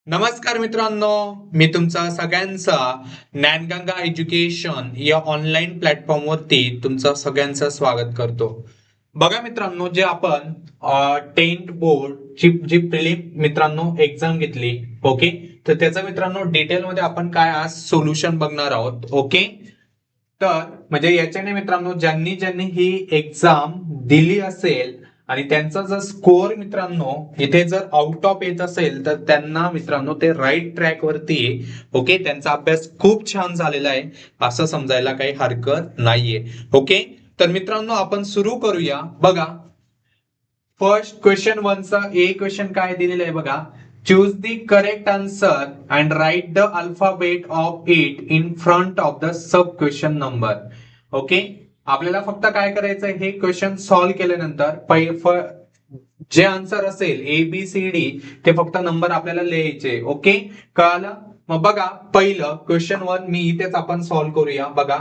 नमस्कार मित्रांनो, मी तुमचा सगळ्यांचा ज्ञानगंगा एज्युकेशन या ऑनलाईन प्लॅटफॉर्मवरती तुमचं सगळ्यांचं स्वागत करतो. बघा मित्रांनो, जे आपण 10th बोर्ड ची जी प्रिलिम मित्रांनो एक्झाम घेतली, ओके, तर त्याचं मित्रांनो डिटेलमध्ये आपण काय आज सोल्युशन बघणार आहोत. ओके, तर म्हणजे याच्याने मित्रांनो ज्यांनी ज्यांनी ही एक्झाम दिली असेल आणि त्यांचा जर स्कोअर मित्रांनो इथे जर आउट ऑफ येत असेल तर त्यांना मित्रांनो ते राईट ट्रॅक वरती आहे. ओके, त्यांचा अभ्यास खूप छान झालेला आहे असं समजायला काही हरकत नाहीये. ओके, तर मित्रांनो आपण सुरू करूया. बघा, फर्स्ट क्वेश्चन वनचा ए क्वेश्चन काय दिलेलं आहे बघा. Choose the correct answer and write the alphabet of it in front of the sub question number. Okay, आपल्याला फक्त काय करायचं, हे क्वेश्चन सॉल्व्ह केल्यानंतर जे आन्सर असेल ए बी सी डी ते फक्त नंबर आपल्याला लिहायचे. ओके, कळालं? मग बघा, पहिलं क्वेश्चन वन मी इथेच आपण सॉल्व्ह करूया. बघा,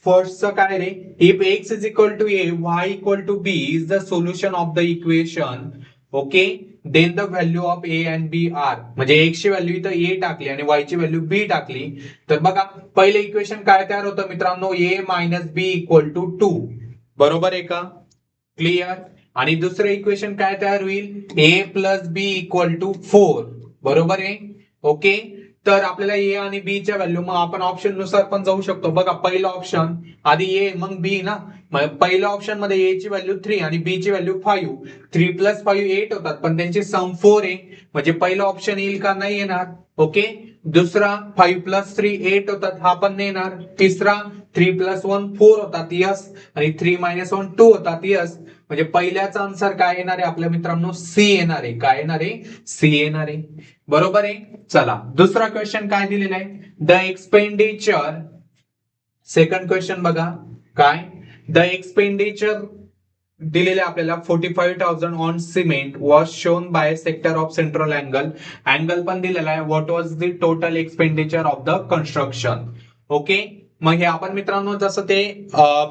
फर्स्टचं काय रे, if X is equal to A Y equal to B is the solution of the equation. Okay, then the value of A and B are, म्हणजे एक्स ची व्हॅल्यू इथं ए टाकली आणि वाय ची व्हॅल्यू बी टाकली. तर बघा, पहिले इक्वेशन काय तयार होतं मित्रांनो, ए मायनस बी इक्वल टू 2. बरोबर आहे का? क्लिअर? आणि दुसरं इक्वेशन काय तयार होईल, ए प्लस बी इक्वल टू 4. बरोबर आहे? ओके, तर आपल्याला ए आणि बी च्या व्हॅल्यू मग आपण ऑप्शन नुसार पण जाऊ शकतो. बघा, पहिला ऑप्शन आधी ए मग बी ना. पहिल्या ऑप्शन मध्ये ए ची व्हॅल्यू 3 आणि बी ची व्हॅल्यू 5. 3 प्लस 5 8 होतात, पण त्यांची सम 4 आहे, म्हणजे पहिला ऑप्शन येईल का? नाही येणार. ओके, दुसरा 5 प्लस 3 8 होतात, हा पण नाही येणार. तिसरा 3 प्लस 1 4 होतात, यस. आणि 3 मायनस 1 2 होतात, यस. म्हणजे पहिल्याचा आन्सर काय येणार आहे आपल्या मित्रांनो, सी येणार आहे. काय येणार आहे? सी येणार आहे. बरोबर आहे. चला, दुसरा क्वेश्चन काय दिलेला आहे, द एक्सपेंडिचर. सेकंड क्वेश्चन बघा, काय द एक्सपेंडिचर दिलेले आपल्याला 45,000 on cement was shown by sector of central angle पण दिलेला आहे. What was the total expenditure of the construction. Okay, मग हे आपण मित्रांनो जसं ते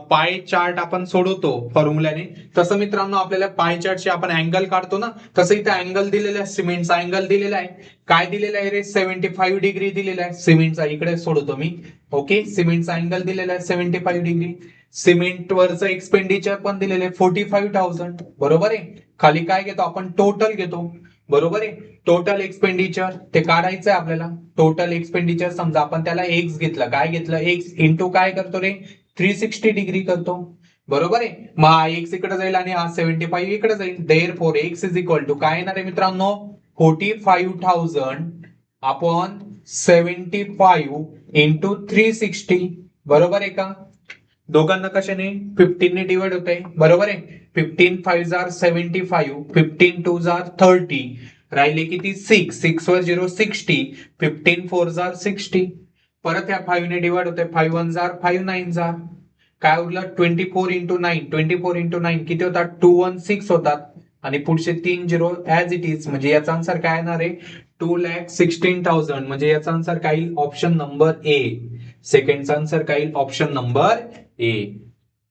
पाय चार्ट आपण सोडवतो फॉर्म्युल्याने, तसं मित्रांनो आपल्याला पाय चार्टचे आपण अँगल काढतो ना, तसं इथे अँगल दिलेला आहे. सिमेंटचा अँगल दिलेला आहे. काय दिलेला आहे रे, 75 डिग्री दिलेला आहे सिमेंटचा. इकडे सोडवतो मी. ओके, सिमेंटचा अँगल दिलेला आहे 75 डिग्री. सिमेंट वरचं एक्सपेंडिचर पण दिलेलं आहे 45,000. बरोबर आहे. खाली काय घेतो आपण, टोटल घेतो. बरोबर आहे, टोटल एक्सपेंडिचर ते काढायचं आहे आपल्याला. टोटल एक्सपेंडिचर समजा आपण त्याला एक्स घेतलं, काय घेतलं, एक्स इंटू काय करतो रे, 360 डिग्री करतो. बरोबर आहे, मग हा एक्स इकडे जाईल आणि हा 75 इकडे जाईल. Therefore x is equal to काय येणार आहे मित्रांनो, 45,000 अपॉन 75 इंटू 360. बरोबर आहे का? दोघांना कशाने, 15 ने डिवाइड होते. बरोबर आहे, 15 5 जार 75, 15 2 जार 30, राहिले किती 6, 6 वर 0 60, 15 4 जार 60. परत ह्या 5 ने डिवाइड होते, 5 1 जार 5 9 जार काय उरलं, 24 इंटू 9. 24 इंटू 9 किती होतात, 216 होतात. आणि पुढचे 3 झिरो ऍज इट इज, म्हणजे याचा आन्सर काय येणार आहे, 2,16,000. म्हणजे याचा आन्सर काय येईल, ऑप्शन नंबर ए. सेकंडचा आन्सर काय येईल, ऑप्शन नंबर ए.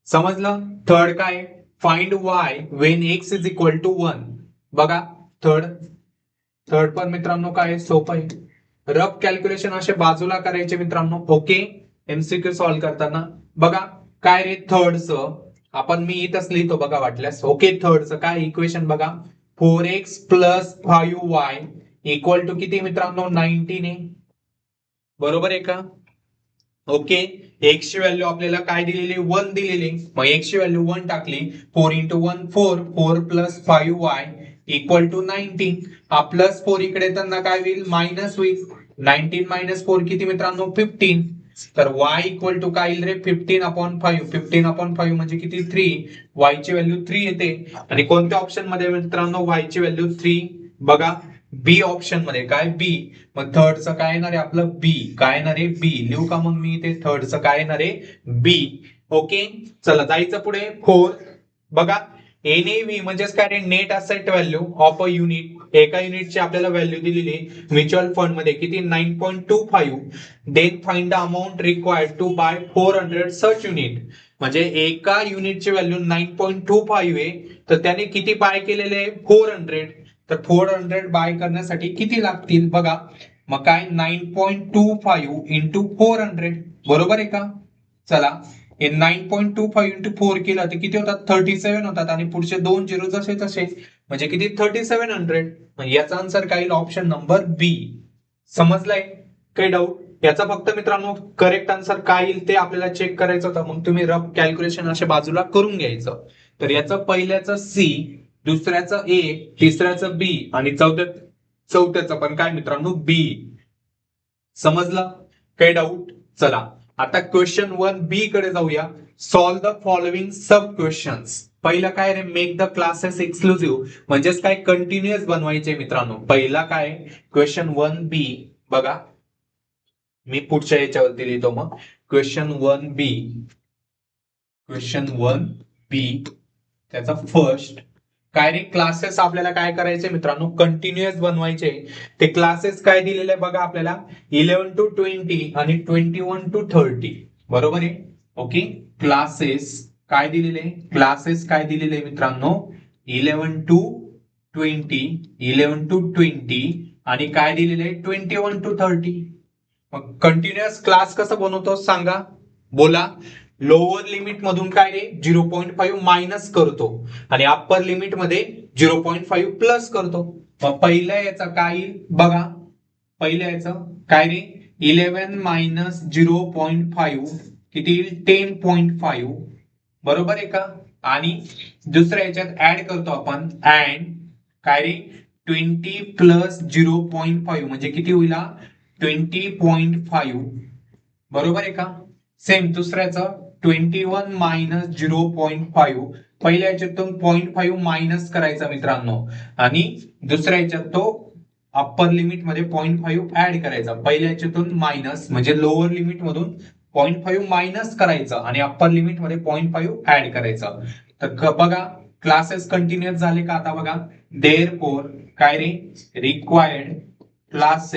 समजलं? थर्ड काय, find y when x is equal to 1. बघा, थर्ड पण मित्रांनो काय सोपं आहे. रफ कॅल्क्युलेशन असे बाजूला करायचे मित्रांनो. ओके, एमसीक्यू सॉल्व्ह करताना. बघा काय रे, थर्डचं आपण मी इथंच लिहितो बघा वाटल्यास. ओके, थर्डचं काय इक्वेशन बघा, 4x plus 5y equal to किती मित्रांनो, 19 आहे. बरोबर आहे का? ओके, एक्स ची व्हॅल्यू आपल्याला काय दिलेली, 1 दिलेली. मग एक्स ची व्हॅल्यू 1 टाकली, 4 into 1 4, 4 plus 5y equal to 19. हा प्लस 4 इकडे त्यांना काय होईल, मायनस होईल. 19 मायनस 4 किती मित्रांनो, 15. तर y इक्वल टू काय येईल रे, 15 अपॉन 5. 15 अपॉन 5 म्हणजे किती, 3. y ची व्हॅल्यू 3 येते. आणि कोणत्या ऑप्शन मध्ये मित्रांनो y ची व्हॅल्यू 3, बघा बी ऑप्शन मध्ये. काय बी, मग थर्डचं काय येणार आहे आपलं, बी. काय येणार आहे, बी. लिहू का मग मी इथे, थर्डचं काय येणार आहे, बी. ओके, चला जायचं पुढे. फोर्थ बघा, एनएव्ही म्हणजेच काय रे, net asset value of a unit. एका युनिटची आपल्याला व्हॅल्यू दिलेली म्युच्युअल फंड मध्ये किती, 9.25. Then find the amount required to buy 400 such unit. म्हणजे एका युनिटची व्हॅल्यू 9.25 आहे, तर त्याने किती बाय केलेले, 400. तर 400 बाय करण्यासाठी किती लागतील बघा. मग काय 9.25 इंटू 400 बरोबर आहे का. चला हे 9.25 इंटू 4 केलं तर किती होतात 37 होतात आणि पुढचे दोन झिरो जसे तसे म्हणजे किती 3700. याचा आन्सर काय ऑप्शन नंबर बी. समजलाय काही डाऊट याचा फक्त मित्रांनो करेक्ट आन्सर काय येईल ते आपल्याला चेक करायचं होतं. मग तुम्ही रफ कॅल्क्युलेशन असे बाजूला करून घ्यायचं. तर याचं पहिल्याचं सी, दुसऱ्याचं ए, तिसऱ्याचं बी आणि चौथ्याचं पण काय मित्रांनो बी. समजलं काही डाऊट. चला आता क्वेश्चन 1 बी कडे जाऊया. Solve the following sub questions. पहिला काय रे मेक द क्लासेस एक्सक्लुझिव्ह म्हणजेच काय कंटिन्युअस बनवायचे मित्रांनो. पहिला काय क्वेश्चन 1 बी बघा मी पुढच्या याच्यावरती लिहितो. मग क्वेश्चन 1 बी, क्वेश्चन 1 बी त्याचा फर्स्ट काय रे क्लासेस आपल्याला काय करायचे मित्रांनो कंटिन्युअस बनवायचे. ते क्लासेस काय दिलेले आहे बघा आपल्याला 11 to 20 आणि 21 to 30 बरोबर आहे. ओके क्लासेस काय दिलेले क्लासेस काय दिलेले मित्रांनो 11 to 20, 11 to 20 आणि काय दिलेले 21 to 30. मग कंटिन्युअस क्लास कसं बनवतो सांगा बोला. लोअर लिमिट मधून काय रे 0.5 मायनस करतो आणि अप्पर लिमिट मध्ये 0.5 प्लस करतो. मग पहिल्या याचा काय येईल बघा. पहिल्या याचं काय रे 11 मायनस 0.5 किती येईल 10.5 बरोबर आहे का. आणि दुसऱ्या याच्यात ऍड करतो आपण अँड काय रे 20 प्लस 0.5 म्हणजे किती होईल 20.5 बरोबर आहे का. सेम दुसऱ्याचं 21 मायनस 0.5 पहिल्या याच्यातून 0.5 मायनस करायचा मित्रांनो आणि दुसऱ्या याच्यात तो अप्पर लिमिट मध्ये 0.5 ऍड करायचा. पहिल्या याच्यातून मायनस म्हणजे लोअर लिमिट मधून 0.5 मायनस करायचं आणि अप्पर लिमिट मध्ये 0.5 ऍड करायचं. तर बघा क्लासेस कंटिन्युअस झाले का आता बघा. देअरफॉर काय रे रिक्वायर्ड क्लास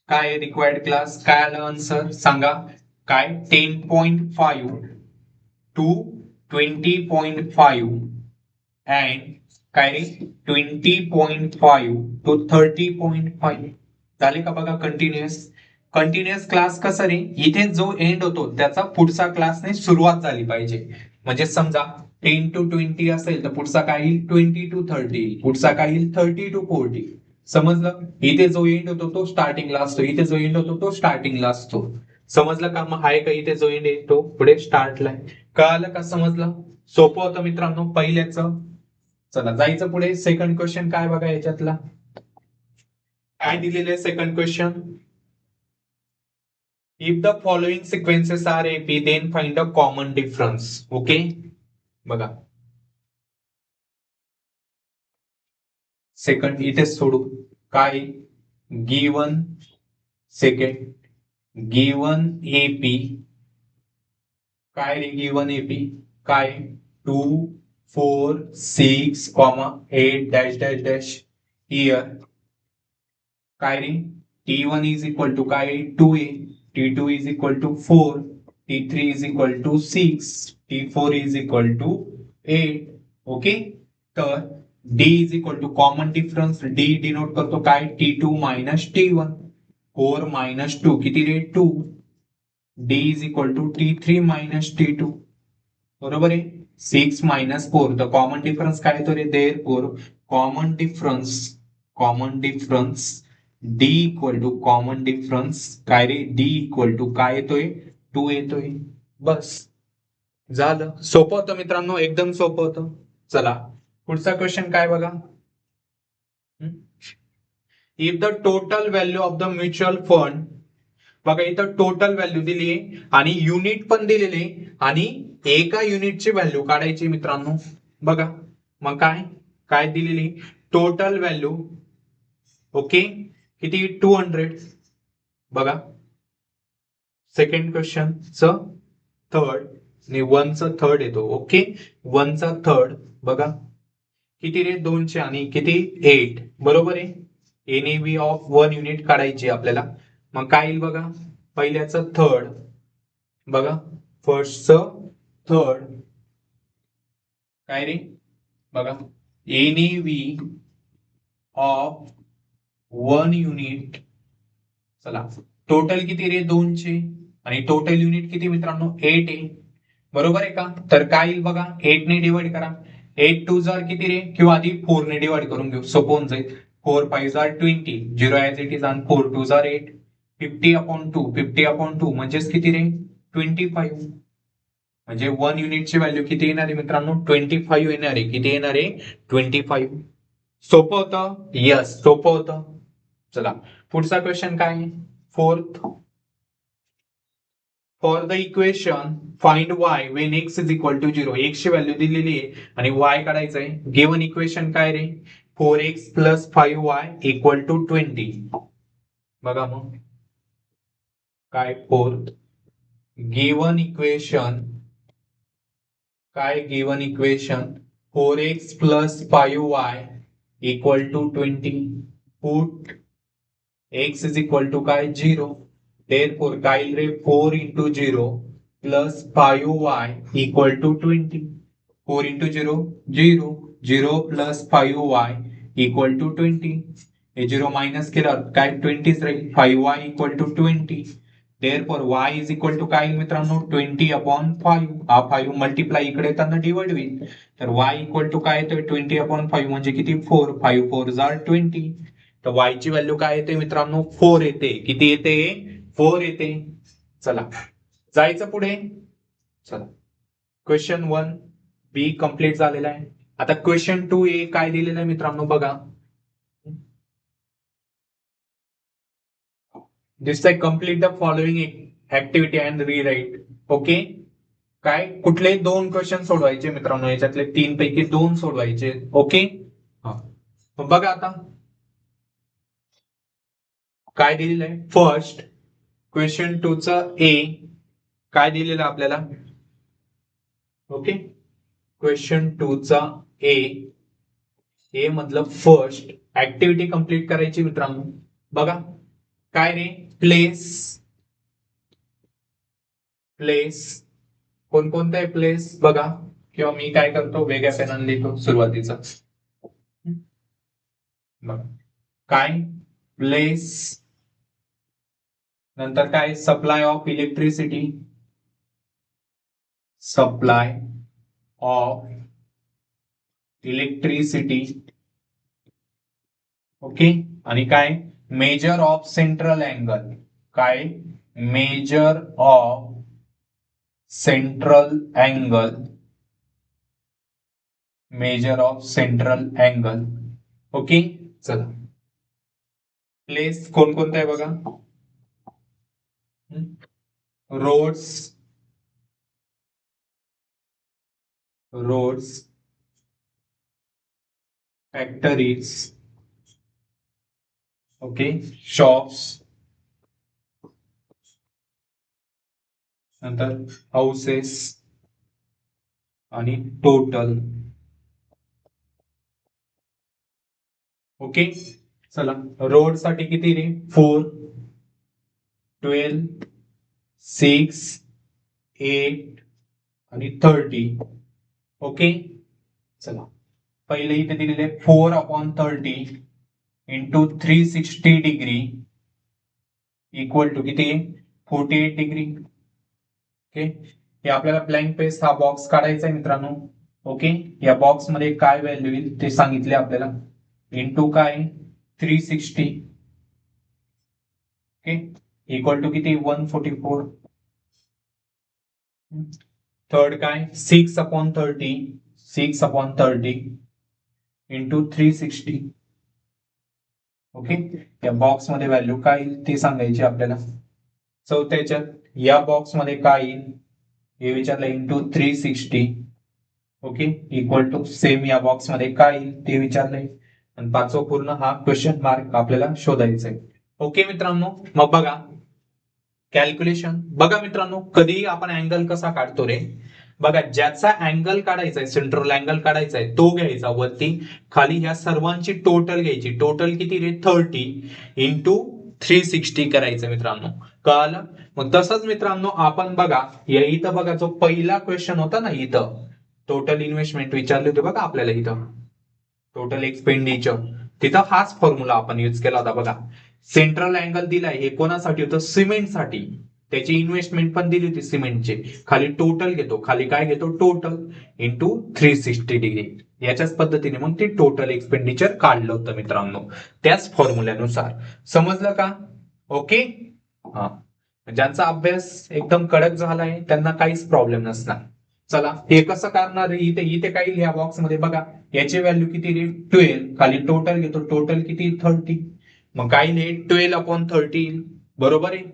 काय रिक्वायर्ड क्लास काय आलं आन्सर सांगा. काय 10.5 टू 20.5 अँड काय रे 20.5 टू 30.5 झाले का बघा. कंटिन्युअस क्लास कसा रे इथे जो एंड होतो त्याचा पुढचा क्लासने सुरुवात झाली पाहिजे. म्हणजे समजा 10 to 20 असेल तर पुढचा काय येईल 20 to 30, पुढचा काय येईल 30 to 40. समजलं. इथे जो एंड होतो तो स्टार्टिंगला असतो, इथे जो एंड होतो तो स्टार्टिंगला असतो. समजलं का. मग आहे का इथे जो एंड आहे तो पुढे स्टार्टला आहे. कळालं का समजलं. सोपं होतं मित्रांनो पहिल्याच. चला जायचं पुढे. सेकंड क्वेश्चन काय बघा याच्यातला काय दिलेले second question. If the following sequences are AP then find a common difference. Okay बघा सेकंड इथे सोडू. काय गिवन सेकंड गिवन एपी काय रे गिवन एपी काय 2 4 6 8 डॅश डॅश डॅश हियर काय रे T1 इज इक्वल टू काय 2a, T2 is equal to 4, T3 is equal to 6, T4 is equal to 8. Okay तर D is equal to common difference D denote करतो काय T2 minus T1, 4 minus 2 किती रे 2. D is equal to T3 minus T2 बरोबर आहे. 6 minus 4 तर common difference काय येतो रे therefore common difference D equal to common difference काय रे D इक्वल टू काय येतोय 2 येतोय. बस झालं. सोपं होतं मित्रांनो एकदम सोपं होतं. चला पुढचा क्वेश्चन काय बघा. If the total value of the mutual fund बघा इथं टोटल व्हॅल्यू दिली आहे आणि युनिट पण दिलेले आणि एका युनिटची व्हॅल्यू काढायची मित्रांनो. बघा मग काय काय दिलेली टोटल व्हॅल्यू ओके किती 200 बघा. सेकंड क्वेश्चन च थर्ड आणि 1 चा थर्ड येतो. ओके 1 चा थर्ड बघा किती रे 200 आणि किती 8 बरोबर आहे. एनएबी ऑफ 1 युनिट काढायची आपल्याला. मग काय येईल बघा पहिल्याचं थर्ड बघा फर्स्टचं थर्ड काय रे बघा, एनईव्ही ऑफ 1 युनिट, चला टोटल किती रे 200 आणि टोटल युनिट किती मित्रांनो 8 आहे, बरोबर आहे का? तर काय येईल बघा, 8 ने डिवाइड करा, 8 टू जार किती रे, किंवा आधी 4 ने डिवाइड करून घेऊ, सोपं होऊन जाईल. 4 5 जार 20, 0 ऍज इट इज, आणि 4 टू जार 8, 50/2, 50/2 म्हणजेच किती रे 25, म्हणजे 1 युनिटची व्हॅल्यू किती येणार आहे मित्रांनो 25 येणार आहे. किती येणार आहे 25. सोपं होतं, यस सोपं होतं. चला पुढचा क्वेश्चन काय, fourth. For the equation find y when x is equal to 0, x ची व्हॅल्यू दिलेली आहे आणि y काढायचंय. गिवन इक्वेशन काय रे, 4x plus 5y equal to 20. बघा मग काय, फोर्थ गिवन इक्वेशन काय, given equation 4x plus 5y equal to 20. Put x is equal to काय 0. Therefore काय येईल रे, 4 into 0 plus 5y equal to 20. 4 into 0 0, 0 plus 5y equal to 20. हे 0 minus केलं काय 20 राहील, 5y equal to 20. Therefore y is equal to काय मित्रांनो 20/5. हा 5 मल्टिप्लाय इकडे येताना डिवाइड होईल, तर y इक्वल टू काय येतोय 20/5 म्हणजे किती 4, 5 4 जार 20. तर y ची व्हॅल्यू काय येते मित्रांनो 4 येते. किती येते 4 येते. चला जायचं पुढे. चला क्वेश्चन 1 बी कंप्लीट झालेला आहे. आता क्वेश्चन 2 ए काय दिलेलं आहे मित्रांनो बघा, दिसतंय, complete the following activity and रीराईट. Okay, काय कुठले 2 क्वेश्चन सोडवायचे मित्रांनो, याच्यातले 3 पैकी 2 सोडवायचे. ओके, बघा आता काय दिलेलं आहे. फर्स्ट क्वेश्चन 2 चा ए काय दिलेलं आपल्याला. ओके, क्वेश्चन 2 चा ए मतलब फर्स्ट ऍक्टिव्हिटी कंप्लीट करायची मित्रांनो. बघा काय रे, प्लेस कोणकोणतं आहे प्लेस बघा, किंवा मी काय करतो वेगळ्या पेनाने लिहितो सुरुवातीचा. बघा काय प्लेस, नंतर काय supply of electricity, supply of electricity. Okay, आणि काय मेजर ऑफ सेंट्रल अँगल, काय measure of central angle, measure of central angle. Okay, चला प्लेस कोणकोणतं आहे बघा, रोड्स, फॅक्टरीज, ओके, शॉप्स, नंतर हाऊसेस आणि टोटल. ओके, चला रोड साठी किती रे 4, 12, 6, 8 आणि 30. ओके, चला पहिले इथे दिलेले 4/30 इंटू 360 डिग्री इक्वल टू किती 48 डिग्री. ओके, हे आपल्याला ब्लँक पेज हा बॉक्स काढायचा आहे मित्रांनो. ओके, या बॉक्स मध्ये काय व्हॅल्यू येईल ते सांगितले आपल्याला, इंटू काय 360. ओके, इक्वल टू किती 144. थर्ड काय 6/30 इंटू 360. ओके, या बॉक्स मध्ये व्हॅल्यू काय येईल ते सांगायची आपल्याला. चौथ्याच्यात या बॉक्स मध्ये काय येईल हे विचारलं, into 360. Okay, equal to same या बॉक्स मध्ये काय येईल ते विचारलंय, आणि पाचवा पूर्ण हा क्वेश्चन मार्क आपल्याला शोधायचा आहे. ओके मित्रांनो, मग बघा कॅल्क्युलेशन. बघा मित्रांनो, कधी आपण अँगल कसा काढतो रे, बघा ज्याचा अँगल काढायचा आहे, सेंट्रल अँगल काढायचा आहे तो घ्यायचा वरती, खाली ह्या सर्वांची टोटल घ्यायची. टोटल किती रे 30 इंटू 360 करायचं मित्रांनो, कळालं. मग तसंच मित्रांनो आपण बघा या इथं बघा जो पहिला क्वेश्चन होता ना, इथं टोटल इन्व्हेस्टमेंट विचारली होती बघा आपल्याला इथं, टोटल एक्सपेंडिचर, तिथं हाच फॉर्म्युला आपण युज केला होता बघा. सेंट्रल अँगल दिलाय हे कोणासाठी होतं, सिमेंटसाठी, त्याची इन्व्हेस्टमेंट पण दिली होती सिमेंटची. खाली टोटल घेतो, खाली काय घेतो, टोटल इंटू 360 डिग्री, याच्याच पद्धतीने मग ते टोटल एक्सपेंडिचर काढलं होतं मित्रांनो, त्याच फॉर्म्युल्यानुसार. समजलं का? ओके. हा, ज्यांचा अभ्यास एकदम कडक झालाय त्यांना काहीच प्रॉब्लेम नसणार. चला हे कसं करणार, इथे इथे काही लिहा बॉक्स मध्ये बघा, याची व्हॅल्यू किती रे, 12, खाली टोटल घेतो, टोटल किती, 30, मग काय लिहे, 12/30, बरोबर आहे.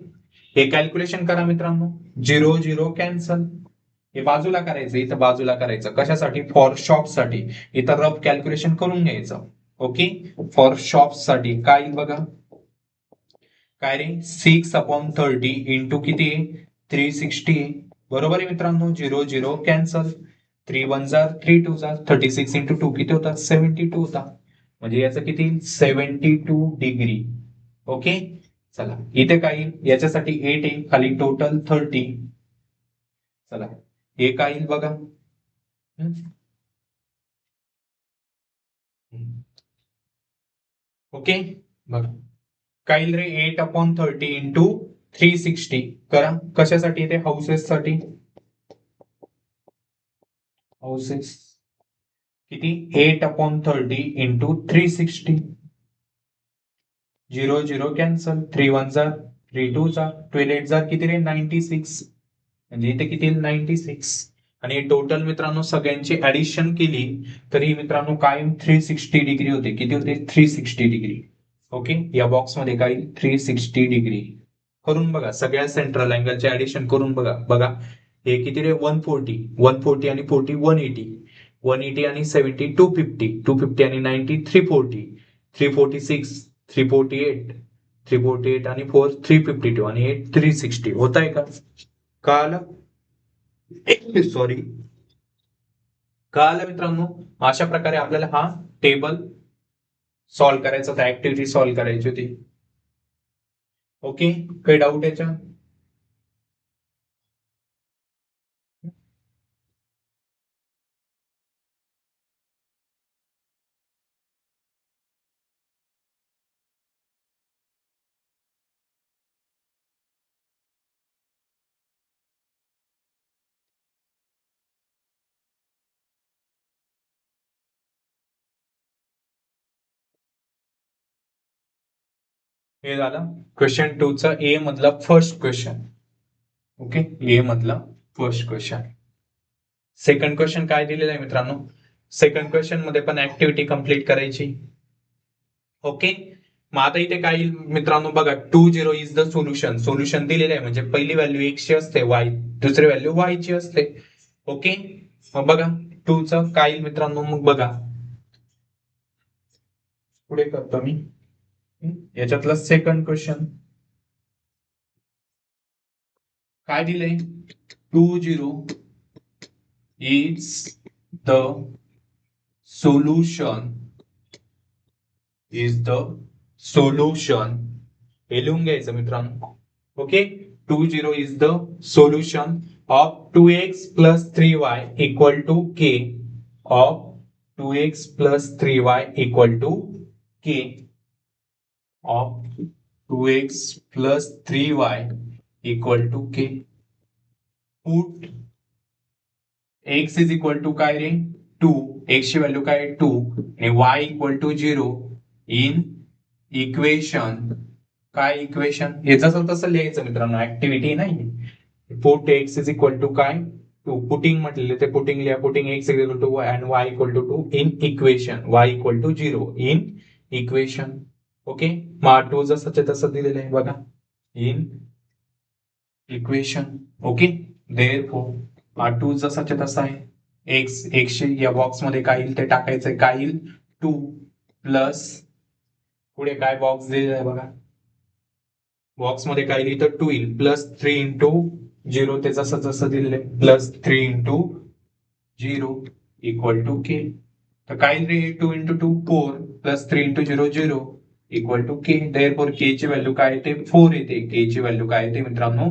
हे कॅल्क्युलेशन करा मित्रांनो, 0 0 कॅन्सल, हे बाजूला करायचं, इथं बाजूला करायचं, कशासाठी, फॉर शॉप साठी, इथं रफ कॅल्क्युलेशन करून घ्यायचं. ओके, फॉर शॉप साठी काय बघा, काय रे, 6/30 इंटू किती, 360, बरोबर आहे मित्रांनो. 0 0 कॅन्सल, 3 1 जार 3 2 जार, 36 इंटू 2 किती होता, 72 होता, म्हणजे याचं किती, 72 डिग्री. ओके. चला इथे काय येईल, याच्यासाठी 8 आहे, खाली टोटल 30. चला हे काय येईल बघा. ओके बघा, काय येईल रे, 8/30 इंटू 360 करा, कशासाठी ते, हाऊसेस साठी, हाऊसेस किती, 8/30 इंटू 360, 0 0 कॅन्सल, 3 1 जार 3 2 जार, 12 8 जार किती रे, 96, म्हणजे इथे किती, 96. आणि टोटल मित्रांनो सगळ्यांची ऍडिशन केली तरी मित्रांनो काय, 360 डिग्री होते, किती होते, 360 डिग्री. ओके, या बॉक्स मध्ये काय, 360 डिग्री करून बघा, सगळ्या सेंट्रल अँगलचे ऍडिशन करून बघा. बघा हे किती रे, 140 आणि 40 180 आणि 70 250 आणि 90 340 346 348 348 आणि 4 352 आणि 8 360. होत आहे का, कळालं, सॉरी, कळालं मित्रांनो. अशा प्रकारे आपल्याला हा टेबल सॉल्व्ह करायचा होता, ऍक्टिव्हिटी सॉल्व्ह करायची होती. ओके, काही डाऊट याच्या, हे झालं क्वेश्चन 2 चा ए मधला फर्स्ट क्वेश्चन. ओके, ए मधला फर्स्ट क्वेश्चन. सेकंड क्वेश्चन काय दिलेलं आहे मित्रांनो, सेकंड क्वेश्चन मध्ये पण ऍक्टिव्हिटी कंप्लीट करायची. ओके, मग आता इथे काय येईल मित्रांनो, बघा 20 इज द सोल्युशन, सोल्युशन दिलेलं आहे म्हणजे पहिली व्हॅल्यू x ची असते, y दुसरी व्हॅल्यू y ची असते. ओके, मग बघा 2 च काय येईल मित्रांनो, मग बघा पुढे करतो मी, याच्यातला सेकंड क्वेश्चन काय दिलंय, 20 is the solution हे लिहून घ्यायचं मित्रांनो. Okay, 20 is the solution of 2x plus 3y equal to k, of 2x plus 3y equal to k, of 2x plus 3y equal to k. Put x is equal to काय रे, 2, x ची value काय 2 आणि y equal to 0 in equation, काय equation, हे जसं तसं लिहायचं मित्रांनो, ऍक्टिव्हिटी नाही. Put x is equal to काय 2, पुटिंग म्हटलेलं ते पुटिंग लिहा, putting x is equal to and y equal to 2 in equation, y equal to 0 in equation. Okay, मग 2 जसंच्या तसं दिलेलं आहे बघा, in equation. Okay, therefore two जसाच्या तसा आहे, एक्स एकशे या बॉक्स मध्ये काय येईल ते टाकायचंय, काय येईल 2 प्लस, पुढे काय बॉक्स दिलेला आहे बघा, बॉक्स मध्ये काय येईल तर 2 येईल, प्लस 3 इंटू 0, ते जसं जसं दिलेलं आहे, plus 3 into 0 equal to K. तर काय येईल रे, 2 into 2 4 plus 3 into 0 0 equal to K. Therefore K ची व्हॅल्यू काय येते, 4 येते, के ची व्हॅल्यू काय येते मित्रांनो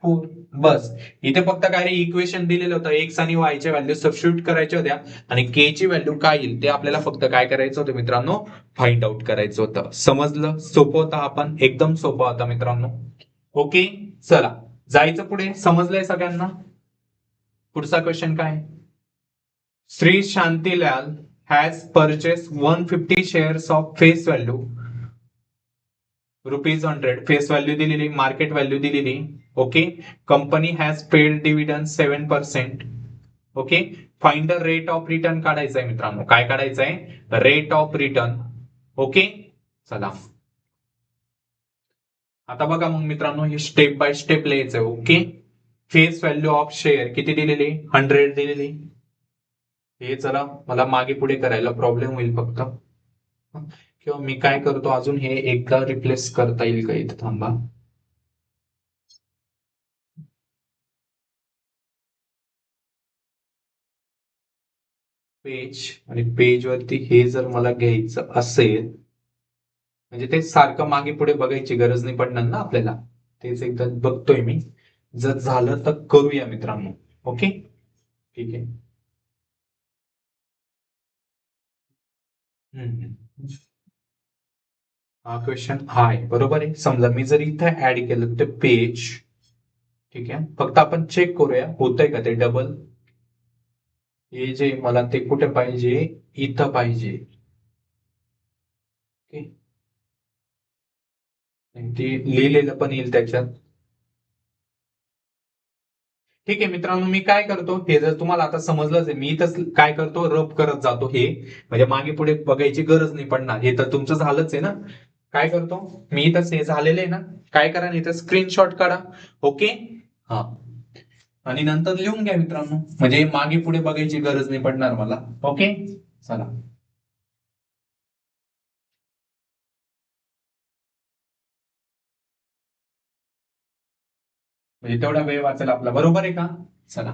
4. बस इथे फक्त काय रे इक्वेशन दिलेलं होतं, एक्स आणि वाय च्या व्हॅल्यू सबस्टिट्यूट करायच्या होत्या आणि के ची व्हॅल्यू काय येईल ते आपल्याला फक्त काय करायचं होतं मित्रांनो, फाइंड आउट करायचं होतं. समजलं? सोपं होतं, आपण एकदम सोपं होता मित्रांनो. ओके, चला जायचं पुढे. समजलंय सगळ्यांना? पुढचा क्वेश्चन काय? Shri Shantilal has purchase 150 shares of face value ₹100. Face value दिलेली, मार्केट व्हॅल्यू दिलेली. Okay, company has paid dividend 7%. Okay, find the rate of return काढायचं आहे मित्रांनो. काय काढायचं आहे? Rate of return. ओके, चला आता बघा मग मित्रांनो, हे स्टेप बाय स्टेप लिहायचं आहे. Okay, face value of share किती दिलेली? 100 दिलेली. हे चला मला मागे पुढे करायला प्रॉब्लेम होईल फक्त, किंवा मी काय करतो अजून हे एकदा रिप्लेस करता येईल का इथं, थांबा. पेज, आणि पेज वरती हे जर मला घ्यायचं असेल म्हणजे ते सारखं मागे पुढे बघायची गरज नाही पडणार ना आपल्याला, तेच एकदा बघतोय मी. जर झालं तर करूया मित्रांनो. ओके, ठीक आहे. हा क्वेश्चन हाय, बरोबर आहे. समजा मी जर इथं ऍड केलं तर पेज, ठीक आहे. फक्त आपण चेक करूया होतंय का ते डबल. हे जे मला ते कुठे पाहिजे? इथं पाहिजे. ओके, ते लिहिलेलं पण येईल त्याच्यात. ठीक आहे मित्रांनो, मी काय करतो हे जर तुम्हाला आता समजलंच आहे, मी तर काय करतो रब करत जातो हे, म्हणजे मागे पुढे बघायची गरज नाही पडणार. हे तर तुमचं झालंच आहे ना. काय करतो मी इथं, हे झालेलं आहे ना, काय करा इथं स्क्रीनशॉट काढा. ओके, हा, आणि नंतर लिहून घ्या मित्रांनो, म्हणजे मागे पुढे बघायची गरज नाही पडणार मला. ओके, चला. म्हणजे तेवढा वेळ वाचेल आपला, बरोबर आहे का? चला,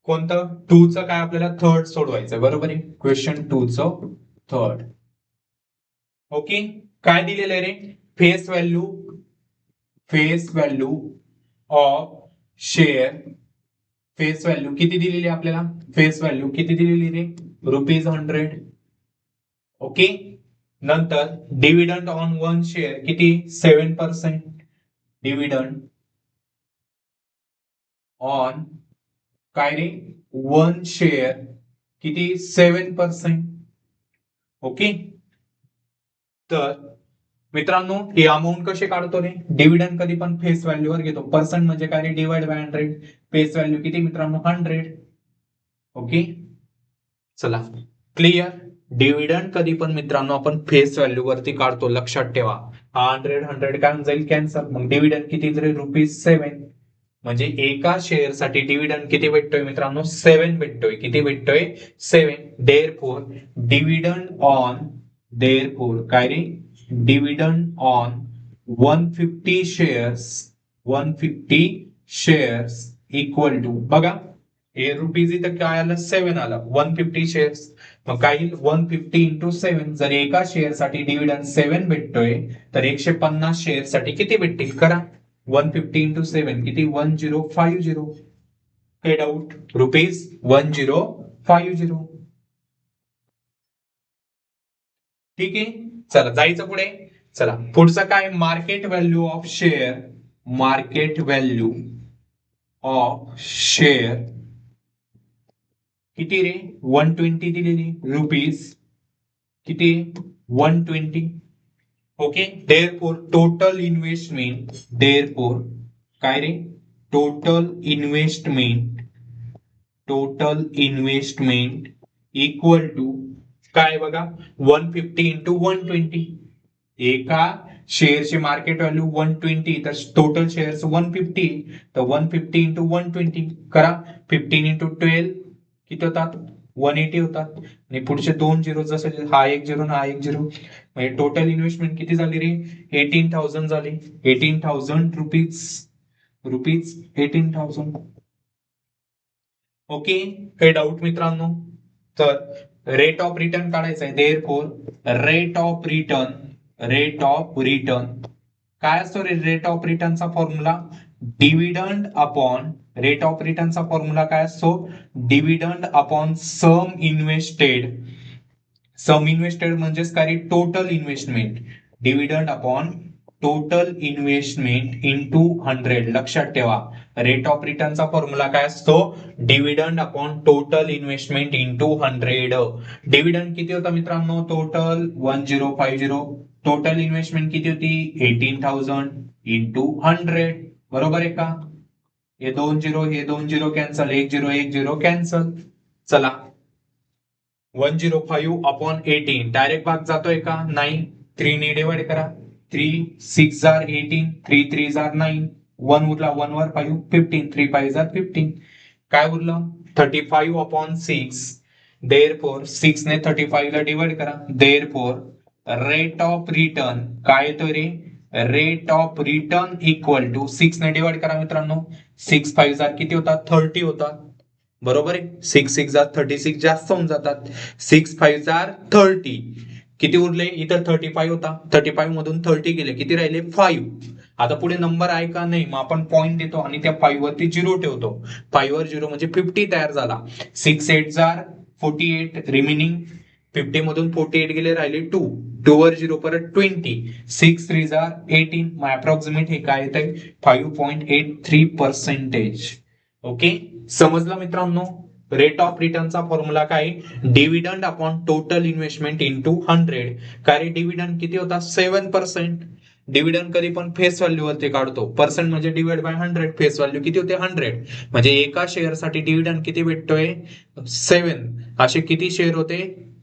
कोणतं टूचं काय आपल्याला थर्ड सोडवायचं, बरोबर आहे. Question टूचं third. ओके, काय दिलेलं आहे रे? Face value, face value of share. Face value किती दिलेली आपल्याला? फेस व्हॅल्यू किती दिलेली रे? ₹100. ओके, नंतर डिव्हिडंड ऑन वन शेअर किती? 7%. डिव्हिडंड ऑन काय रे? वन शेअर किती? 7%. ओके, तर मित्रांनो हे अमाऊंट कसे काढतो रे? डिव्हिडंड कधी पण फेस व्हॅल्यूवर घेतो. पर्सेंट म्हणजे काय रे? Divide by 100. फेस व्हॅल्यू किती मित्रांनो? 100. ओके, चला क्लिअर. डिव्हिडंड कधी पण मित्रांनो आपण फेस व्हॅल्यू वरती काढतो, लक्षात ठेवा. 100 काय जाईल? कॅन्सल. मग डिव्हिडंड किती रे? ₹7. म्हणजे एका शेअर साठी डिव्हिडंड किती भेटतोय मित्रांनो? 7 भेटतोय. किती भेटतोय? 7. देअरफॉर डिव्हिडंड ऑन, देअरफॉर काय रे? Dividend on 150 shares, 150 shares equal to, बघा हे रुपीज इथं काय आलं? 7 आलं. 150 शेअर्स, मग काय येईल? 150 इंटू 7. जर एका शेअर साठी डिव्हिडंड 7 भेटतोय तर 150 शेअर साठी किती भेटतील करा. 150 इंटू 7 किती? 1050. Paid out ₹1050. ठीक आहे, चला जायचं पुढे. चला पुढचं काय? Market value of share, market value of share किती रे? 120 दिलेली रुपीज. किती? 120. Okay, therefore total investment, therefore काय रे? Total investment, total investment equal to काय? बघा 150 इंटू 120. एका शेअरची मार्केट व्हॅल्यू 120 तर टोटल शेअर्स 150, तर 150 इंटू 120 करा. 15 इंटू 12 किती होतात? 180 होतात. आणि पुढचे दोन झिरो, जसे हा एक झिरो हा एक झिरो, म्हणजे टोटल इन्व्हेस्टमेंट किती झाली रे? 18,000 झाली. 18,000 रुपीज, रुपीज 18,000. ओके, काही डाऊट मित्रांनो? तर रेट ऑफ रिटर्न काढायचं आहे. Therefore rate of return, rate of return काय असतो रे? रेट ऑफ रिटर्नचा formula dividend upon rate of रिटर्नचा फॉर्म्युला काय असतो? डिव्हिडंड अपॉन सम इन्व्हेस्टेड म्हणजेच काय? Total investment. Dividend upon total investment into 100. लक्षात ठेवा, रेट ऑफ रिटर्नचा फॉर्म्युला काय असतो? Dividend upon total investment into 100. Dividend किती होता मित्रांनो? टोटल 1050. टोटल इन्व्हेस्टमेंट किती होती? 18,000 इंटू 100. बरोबर आहे का? हे 2 झिरो कॅन्सल, 1 झिरो कॅन्सल. चला, 105 अपॉन 18 डायरेक्ट भाग जातोय का? नाही. 3 ने डिवाइड करा. 3 6 जार 18, 3 3 जार 9, 1 उरला, 1 वर 5, 15, 3 5 जार 15. काय उरलं? 35 अपॉन 6. देअरफॉर 6 ने 35 ला डिवाइड करा. देअरफॉर रेट ऑफ रिटर्न काय येतो रे? Rate of return equal to 6 ने डिवाइड करा मित्रांनो. 6 5 जार किती होतात? 30 होतात. बरोबर आहे. 6 6 जार 36 जास्त होऊन जातात. 6 5 जार 30. किती उरले? इथं 35 होता, 35 मधून 30 गेले, किती राहिले? 5. आता पुढे नंबर आहे का? नाही. मग आपण पॉईंट देतो आणि त्या 5 वरती 0 ठेवतो. 5 वर 0 म्हणजे 50 तयार झाला. 6 8 जार 48, रिमेनिंग 50 मधून 48 गेले, राहिले 2. 2 वर 0 परत 20. 6 3 जार 18. मग अप्रॉक्सिमेट हे काय येत आहे? 5.83%. ओके, समजलं मित्रांनो? रेट ऑफ रिटर्नचा फॉर्म्युला काय? Dividend upon total investment into 100. काय डिव्हिडंड किती होता? 7%. डिव्हिडंड कधी पण फेस व्हॅल्यू वरती काढतो. पर्सेंट म्हणजे डिवाइड बाय 100. फेस व्हॅल्यू किती होते? 100. म्हणजे एका शेअर साठी डिव्हिडंड किती भेटतोय? 7. असे किती शेअर होते?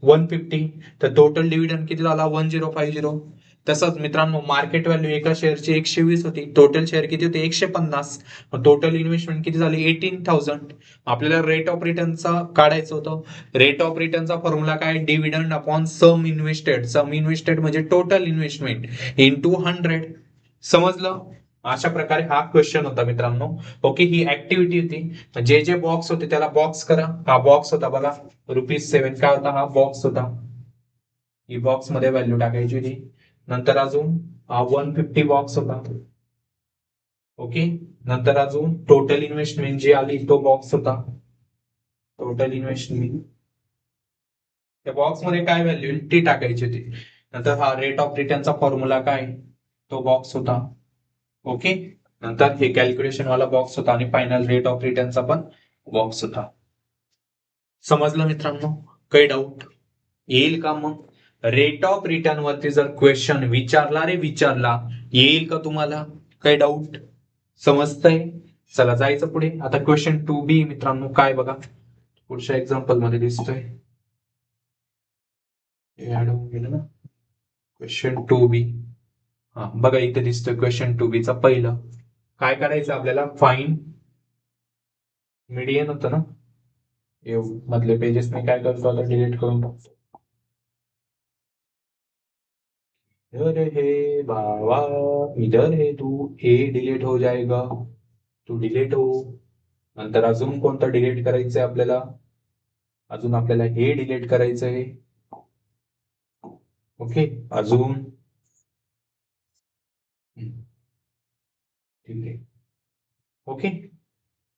150. तर टोटल डिव्हिडंड किती झाला? 1050. तसंच मित्रांनो, मार्केट व्हॅल्यू एका शेअरची 120 होती. टोटल शेअर किती होते? 150. टोटल इन्व्हेस्टमेंट किती झाली? 18,000. आपल्याला रेट ऑफ रिटर्नचा काढायचं होतं. रेट ऑफ रिटर्नचा फॉर्म्युला काय? डिव्हिडंड अपॉन सम इन्व्हेस्टेड. सम इन्व्हेस्टेड म्हणजे टोटल इन्व्हेस्टमेंट इंटू 100. समजलं? अशा प्रकारे हा क्वेश्चन होता मित्रांनो. ओके, ही ऍक्टिव्हिटी होती. जे जे बॉक्स होते त्याला बॉक्स करा. हा बॉक्स होता बघा, ₹7. काय होता? हा बॉक्स होता. ही बॉक्स मध्ये व्हॅल्यू टाकायची होती. नंतर अजून 150 बॉक्स होता. ओके, नंतर अजून टोटल इन्व्हेस्टमेंट जी आली तो बॉक्स होता. टोटल इन्व्हेस्टमेंट त्या बॉक्स मध्ये काय व्हॅल्यू ती टाकायची होती. नंतर हा रेट ऑफ रिटर्नचा फॉर्म्युला काय तो बॉक्स होता. ओके, नंतर हे कॅल्क्युलेशन वाला बॉक्स होता आणि फायनल रेट ऑफ रिटर्नचा पण बॉक्स होता. समजलं मित्रांनो? काही डाऊट येईल का? मग रेट ऑफ रिटर्न वरती जर क्वेश्चन विचारला येईल का तुम्हाला? काही डाऊट? समजतंय? चला जायचं पुढे. आता क्वेश्चन 2B मित्रांनो काय बघा, पुढच्या एक्झाम्पल मध्ये दिसतोय. ऍड होऊन गेलं ना. क्वेश्चन 2B, हा बघा इथे दिसतोय. क्वेश्चन 2B चा पहिलं काय करायचं आपल्याला? फाईन मीडियन होतं ना. मधले पेजेस मी काय करतो आता डिलीट करून टाकतो. इधर है बाबा, इधर है तू. ए डिलीट हो जाएगा, तू डिलीट हो. नंतर अजून कोणतं डिलीट करायचंय आपल्याला? अजून आपल्याला हे डिलीट करायचंय. ओके, अजून ठीक आहे. ओके,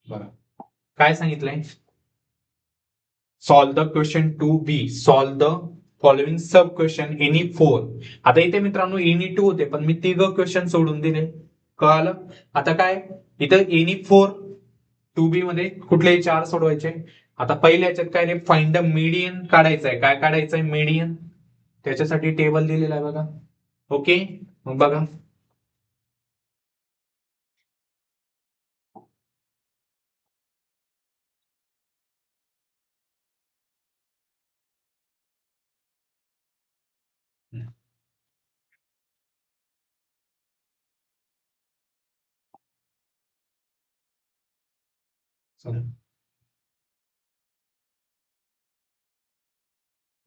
बघा काय सांगितलंय. Solve the question 2B. Solve the following sub question any 4. आता इथे मित्रांनो एनी 2 होते पण मी 3 क्वेश्चन सोडून दिले. कळालं? आता काय इथं एनी 4 2B मध्ये कुठलेही 4 सोडवायचे. आता पहिल्या याच्यात काय रे? फाइंड द मीडियन काढायचं आहे. काय काढायचंय? मीडियन. त्याच्यासाठी टेबल दिलेला आहे बघा. ओके, मग बघा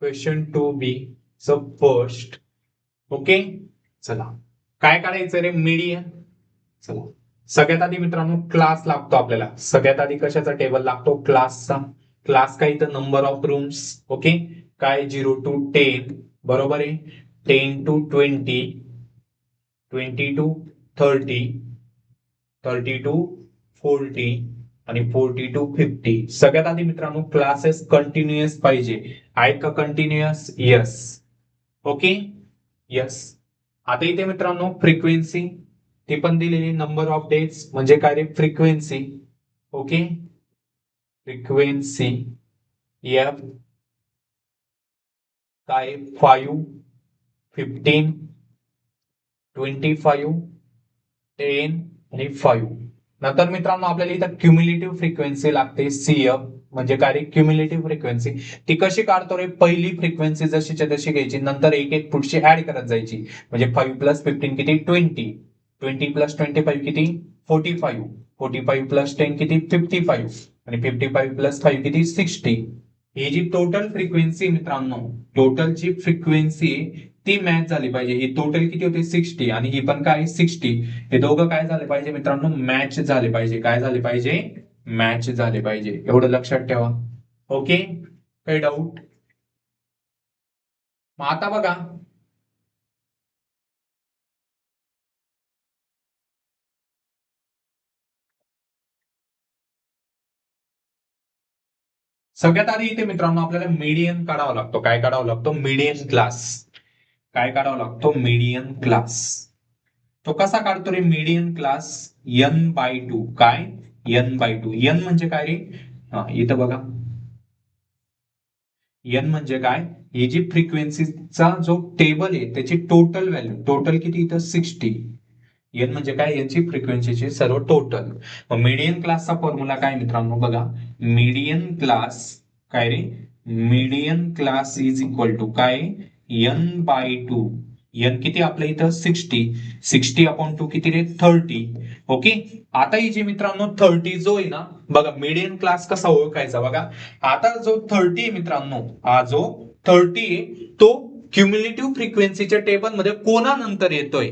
क्वेश्चन 2B फर्स्ट. ओके, चला काय काढायचं रे? मीडियन. चला, सगळ्यात आधी मित्रांनो क्लास लागतो आपल्याला. सगळ्यात आधी कशाचा टेबल लागतो? क्लासचा. क्लास काय? तर नंबर ऑफ रूम्स. ओके, काय 0 to 10. बरोबर आहे. 10 to 20, 20 to 30, 30 टू 40 आणि 40 टू 50. सगळ्यात आधी मित्रांनो क्लासेस कंटिन्युअस पाहिजे. आहेत का कंटिन्युअस? यस. Okay, yes. आता इथे मित्रांनो फ्रिक्वेन्सी ती पण दिलेली, नंबर ऑफ डेज म्हणजे काय रे? फ्रिक्वेन्सी. ओके, फ्रिक्वेन्सी एफ काय? 5, 15, 25, 10 आणि 5. नंतर मित्रांनो आपल्याला इथं क्युम्युलेटिव्ह फ्रिक्वेन्सी लागते, सीएफ म्हणजे काय रे? Cumulative frequency. ती कशी काढतो रे? पहिली फ्रिक्वेन्सी जशीच्या तशी घ्यायची, नंतर एक एक पुढची ऍड करत जायची. म्हणजे 5 प्लस 15 किती? 20. 20 प्लस 25 किती? 45. 45 प्लस 10 किती? 55. आणि 55 प्लस 5 किती? 60. ही जी टोटल फ्रिक्वेन्सी मित्रांनो, टोटल जी फ्रिक्वेन्सी ती मॅच झाली पाहिजे. ही टोटल किती होते? 60 आणि ही पण काय? 60. हे दोघं काय झाले पाहिजे मित्रांनो? मॅच झाले पाहिजे. काय झाले पाहिजे? मॅच झाले पाहिजे. एवढं लक्षात ठेवा. ओके, काही डाऊट? मग आता बघा, सगळ्यात आधी इथे मित्रांनो आपल्याला मीडियन काढावा लागतो. काय काढावा लागतो? Median class. काय काढावा लागतो? Median class. तो कसा काढतो रे मीडियन क्लास? n/2. काय? n/2. n म्हणजे काय रे? इथं बघा, n म्हणजे काय? ही जी फ्रिक्वेन्सीचा जो टेबल आहे त्याची टोटल व्हॅल्यू, टोटल किती इथं? 60. n म्हणजे काय? यांची फ्रिक्वेन्सीचे सर्व टोटल. मग मीडियन क्लासचा फॉर्म्युला काय मित्रांनो? बघा, मीडियन क्लास काय रे? Median class is equal to काय? n/2. n किती आपल्या इथं? 60. 60/2 किती रे? 30. ओके, आता ही जी मित्रांनो 30 जो आहे ना, बघा मीडियन क्लास कसा ओळखायचा बघा. आता जो 30 आहे मित्रांनो, हा जो 30 आहे तो क्युम्युलेटिव्ह फ्रिक्वेन्सीच्या टेबलमध्ये कोणानंतर येतोय?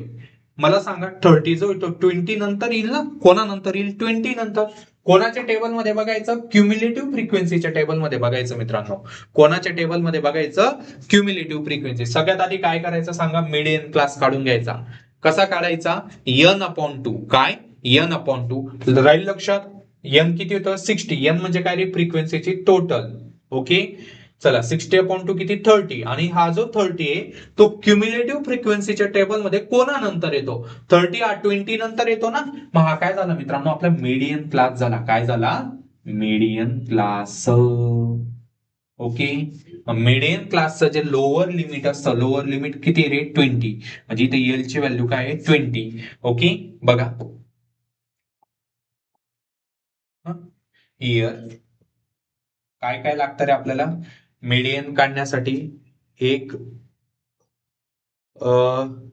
मला सांगा, 30 जो येतो 20 नंतर येईल ना? कोणानंतर येईल? 20 नंतर. कोणाच्या टेबलमध्ये बघायचं? क्युम्युलेटिव्ह फ्रिक्वेन्सीच्या टेबलमध्ये बघायचं मित्रांनो. कोणाच्या टेबलमध्ये बघायचं? Cumulative frequency. सगळ्यात आधी काय करायचं सांगा? मीडियन क्लास काढून घ्यायचा. कसा काढायचा? n/2. काय? n/2. राहील लक्षात? n किती होतं? 60. n म्हणजे काय रे? फ्रिक्वेन्सीची टोटल. ओके, चला 60/2 किती? 30. आणि हा जो 30 आहे तो क्युम्युलेटिव्ह फ्रिक्वेन्सीच्या टेबलमध्ये कोणानंतर येतो? 30 हा 20 नंतर येतो ना. मग हा काय झाला मित्रांनो? आपला मीडियन क्लास झाला. काय झाला? Median class. ओके, मीडियन क्लासचं जे लोअर लिमिट असतं, लोअर लिमिट किती रे? 20. म्हणजे इथे एल ची व्हॅल्यू काय आहे? 20. ओके, बघा इयर काय काय लागतं रे आपल्याला मीडियन काढण्यासाठी? एक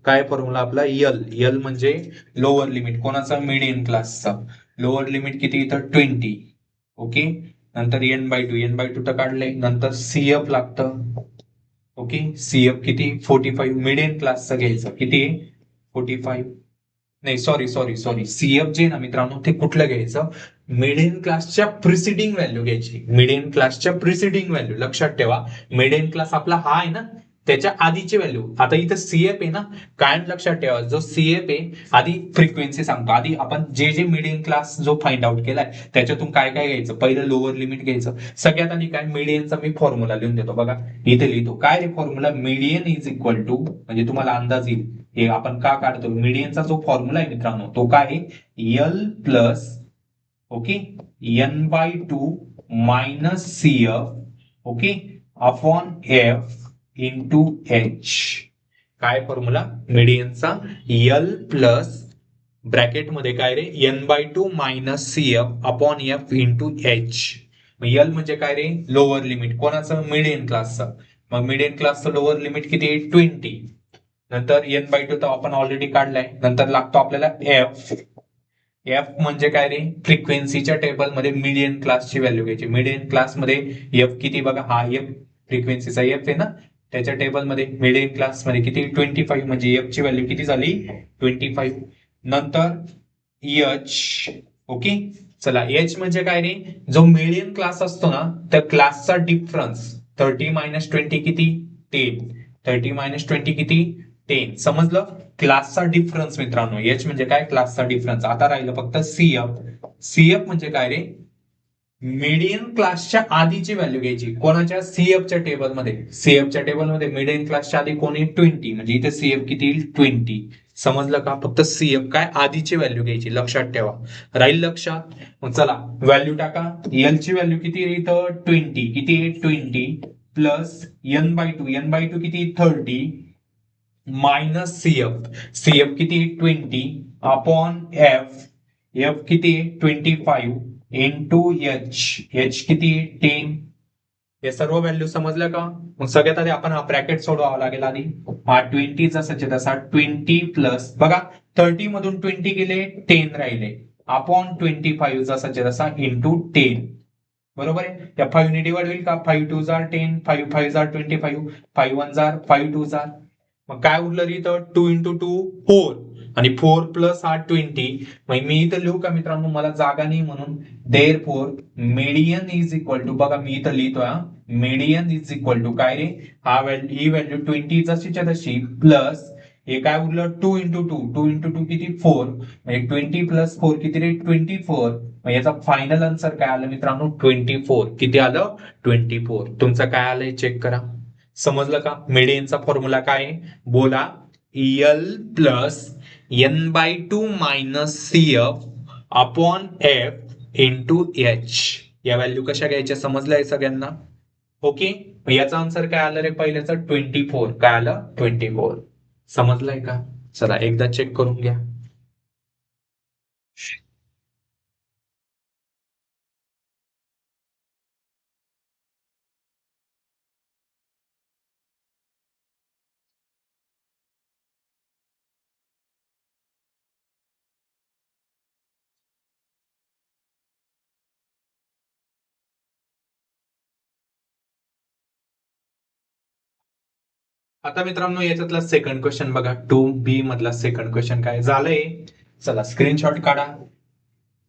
काय फॉर्म्युला आपला? यल. यल म्हणजे लोअर लिमिट. कोणाचा? मीडियन क्लासचा. लोअर लिमिट किती इथं? 20. ओके, नंतर n/2. n/2 तर काढले. नंतर सीएफ लागतं. ओके, सीएफ किती? 45. मीडियन क्लासचं घ्यायचं. किती? 45. नाही, सॉरी सॉरी सॉरी, सीएफ जे ना मित्रांनो ते कुठलं घ्यायचं? मीडियन क्लासच्या प्रिसिडिंग व्हॅल्यू घ्यायची. मीडियन क्लासच्या प्रिसिडिंग व्हॅल्यू लक्षात ठेवा. मीडियन क्लास आपला हा आहे ना, त्याच्या आधीची व्हॅल्यू. आता इथं सीएफ आहे ना, कायम लक्षात ठेवा. जो सीएफ आहे आधी फ्रिक्वेन्सी सांगतो. आधी आपण जे जे मीडियन क्लास जो फाइंड आउट केलाय त्याच्यातून काय काय घ्यायचं? पहिलं लोअर लिमिट घ्यायचं. सगळ्यात आधी काय? मीडियनचा मी फॉर्म्युला लिहून देतो बघा. इथे लिहितो. काय रे formula? Median is equal to, म्हणजे तुम्हाला अंदाज येईल हे आपण का काढतो. मीडियनचा जो फॉर्म्युला आहे मित्रांनो तो काय आहे? L plus okay n/2 minus CF okay upon F into H. काय फॉर्म्युला? मीडियनचा एल प्लस ब्रॅकेटमध्ये काय रे? n/2 minus CF upon F into H. L म्हणजे काय रे? Lower limit. कोणाचं? मीडियन क्लासचं. मग मीडियन क्लासचं लोअर लिमिट किती आहे? 20. नंतर n/2 तर आपण ऑलरेडी काढलाय. नंतर लागतो आपल्याला एफ. एफ म्हणजे काय रे? फ्रिक्वेन्सीच्या टेबलमध्ये मीडियन क्लासची व्हॅल्यू घ्यायची. मीडियन क्लासमध्ये एफ किती? बघा, हा एफ फ्रिक्वेन्सीचा एफ आहे ना, त्याच्या टेबलमध्ये मीडियन क्लासमध्ये किती? 25. म्हणजे एफ ची व्हॅल्यू किती झाली? 25. नंतर एच. ओके, चला एच म्हणजे काय रे? जो मीडियन क्लास असतो ना त्या क्लासचा डिफरन्स. 30 - 20 किती? 10. 30 - 20 किती? 10. समजलं? क्लासचा डिफरन्स मित्रांनो, एच म्हणजे काय? क्लासचा डिफरन्स. आता राहिलं फक्त सीएफ. सीएफ म्हणजे काय रे? मीडियन क्लासच्या आधीची व्हॅल्यू घ्यायची. कोणाच्या? सीएफच्या टेबलमध्ये. सीएफच्या टेबलमध्ये मीडियन क्लासच्या आधी कोणी? 20. म्हणजे इथे सीएफ किती येईल? 20. समजलं का? फक्त सीएफ काय? आधीची व्हॅल्यू घ्यायची. लक्षात ठेवा. राहील लक्षात? मग चला व्हॅल्यू टाका. एल ची व्हॅल्यू किती आहे इथं? 20. किती आहे? 20 प्लस n/2. n/2 किती? 30 मायनस सीएफ. सीएफ किती? 20 अपॉन एफ. एफ किती? 25 इंटू एच किती? 10. हे सर्व व्हॅल्यू समजलं का? मग सगळ्यात आधी आपण हा ब्रॅकेट सोडवावा लागेल आधी. हा 20 जसाच्या तसा 20 प्लस बघा 30 मधून 20 गेले 10 राहिले अपॉन 25 जसाच्या तसा इंटू 10. बरोबर आहे? या 5 ने डिवाइड होईल का? 5 2 जार 10, 5 5 जार 25, 5 1 जार 5 2 जार. मग काय उरलं इथं? 2 इंटू 2 4 आणि 4 प्लस हा 20. मग मी इथं लिहू का मित्रांनो? मला जागा नाही म्हणून. Therefore median is equal to, बघा मी इथं लिहितोय, मीडियन इज इक्वल टू काय रे? हा व्हॅल्यू, ही व्हॅल्यू 20 जशीच्या तशी प्लस हे काय उरलं? 2 इंटू 2. 2 इंटू 2 किती? 4. म्हणजे 20 प्लस 4 किती रे? 24. मग याचा फायनल आन्सर काय आलं मित्रांनो? 24. किती आलं? 24. तुमचं काय आलंय चेक करा. समजलं का? मीडियनचा फॉर्म्युला काय आहे? बोला. L plus n/2 minus CF upon F into H. या व्हॅल्यू कशा घ्यायच्या समजलंय सगळ्यांना? ओके. याचा आन्सर काय आलं रे? पहिल्याचा 24. काय आलं? 24. समजलंय का? चला एकदा चेक करून घ्या. आता मित्रांनो याच्यातला सेकंड क्वेश्चन बघा. 2B मधला सेकंड क्वेश्चन काय झालंय? चला स्क्रीनशॉट काढा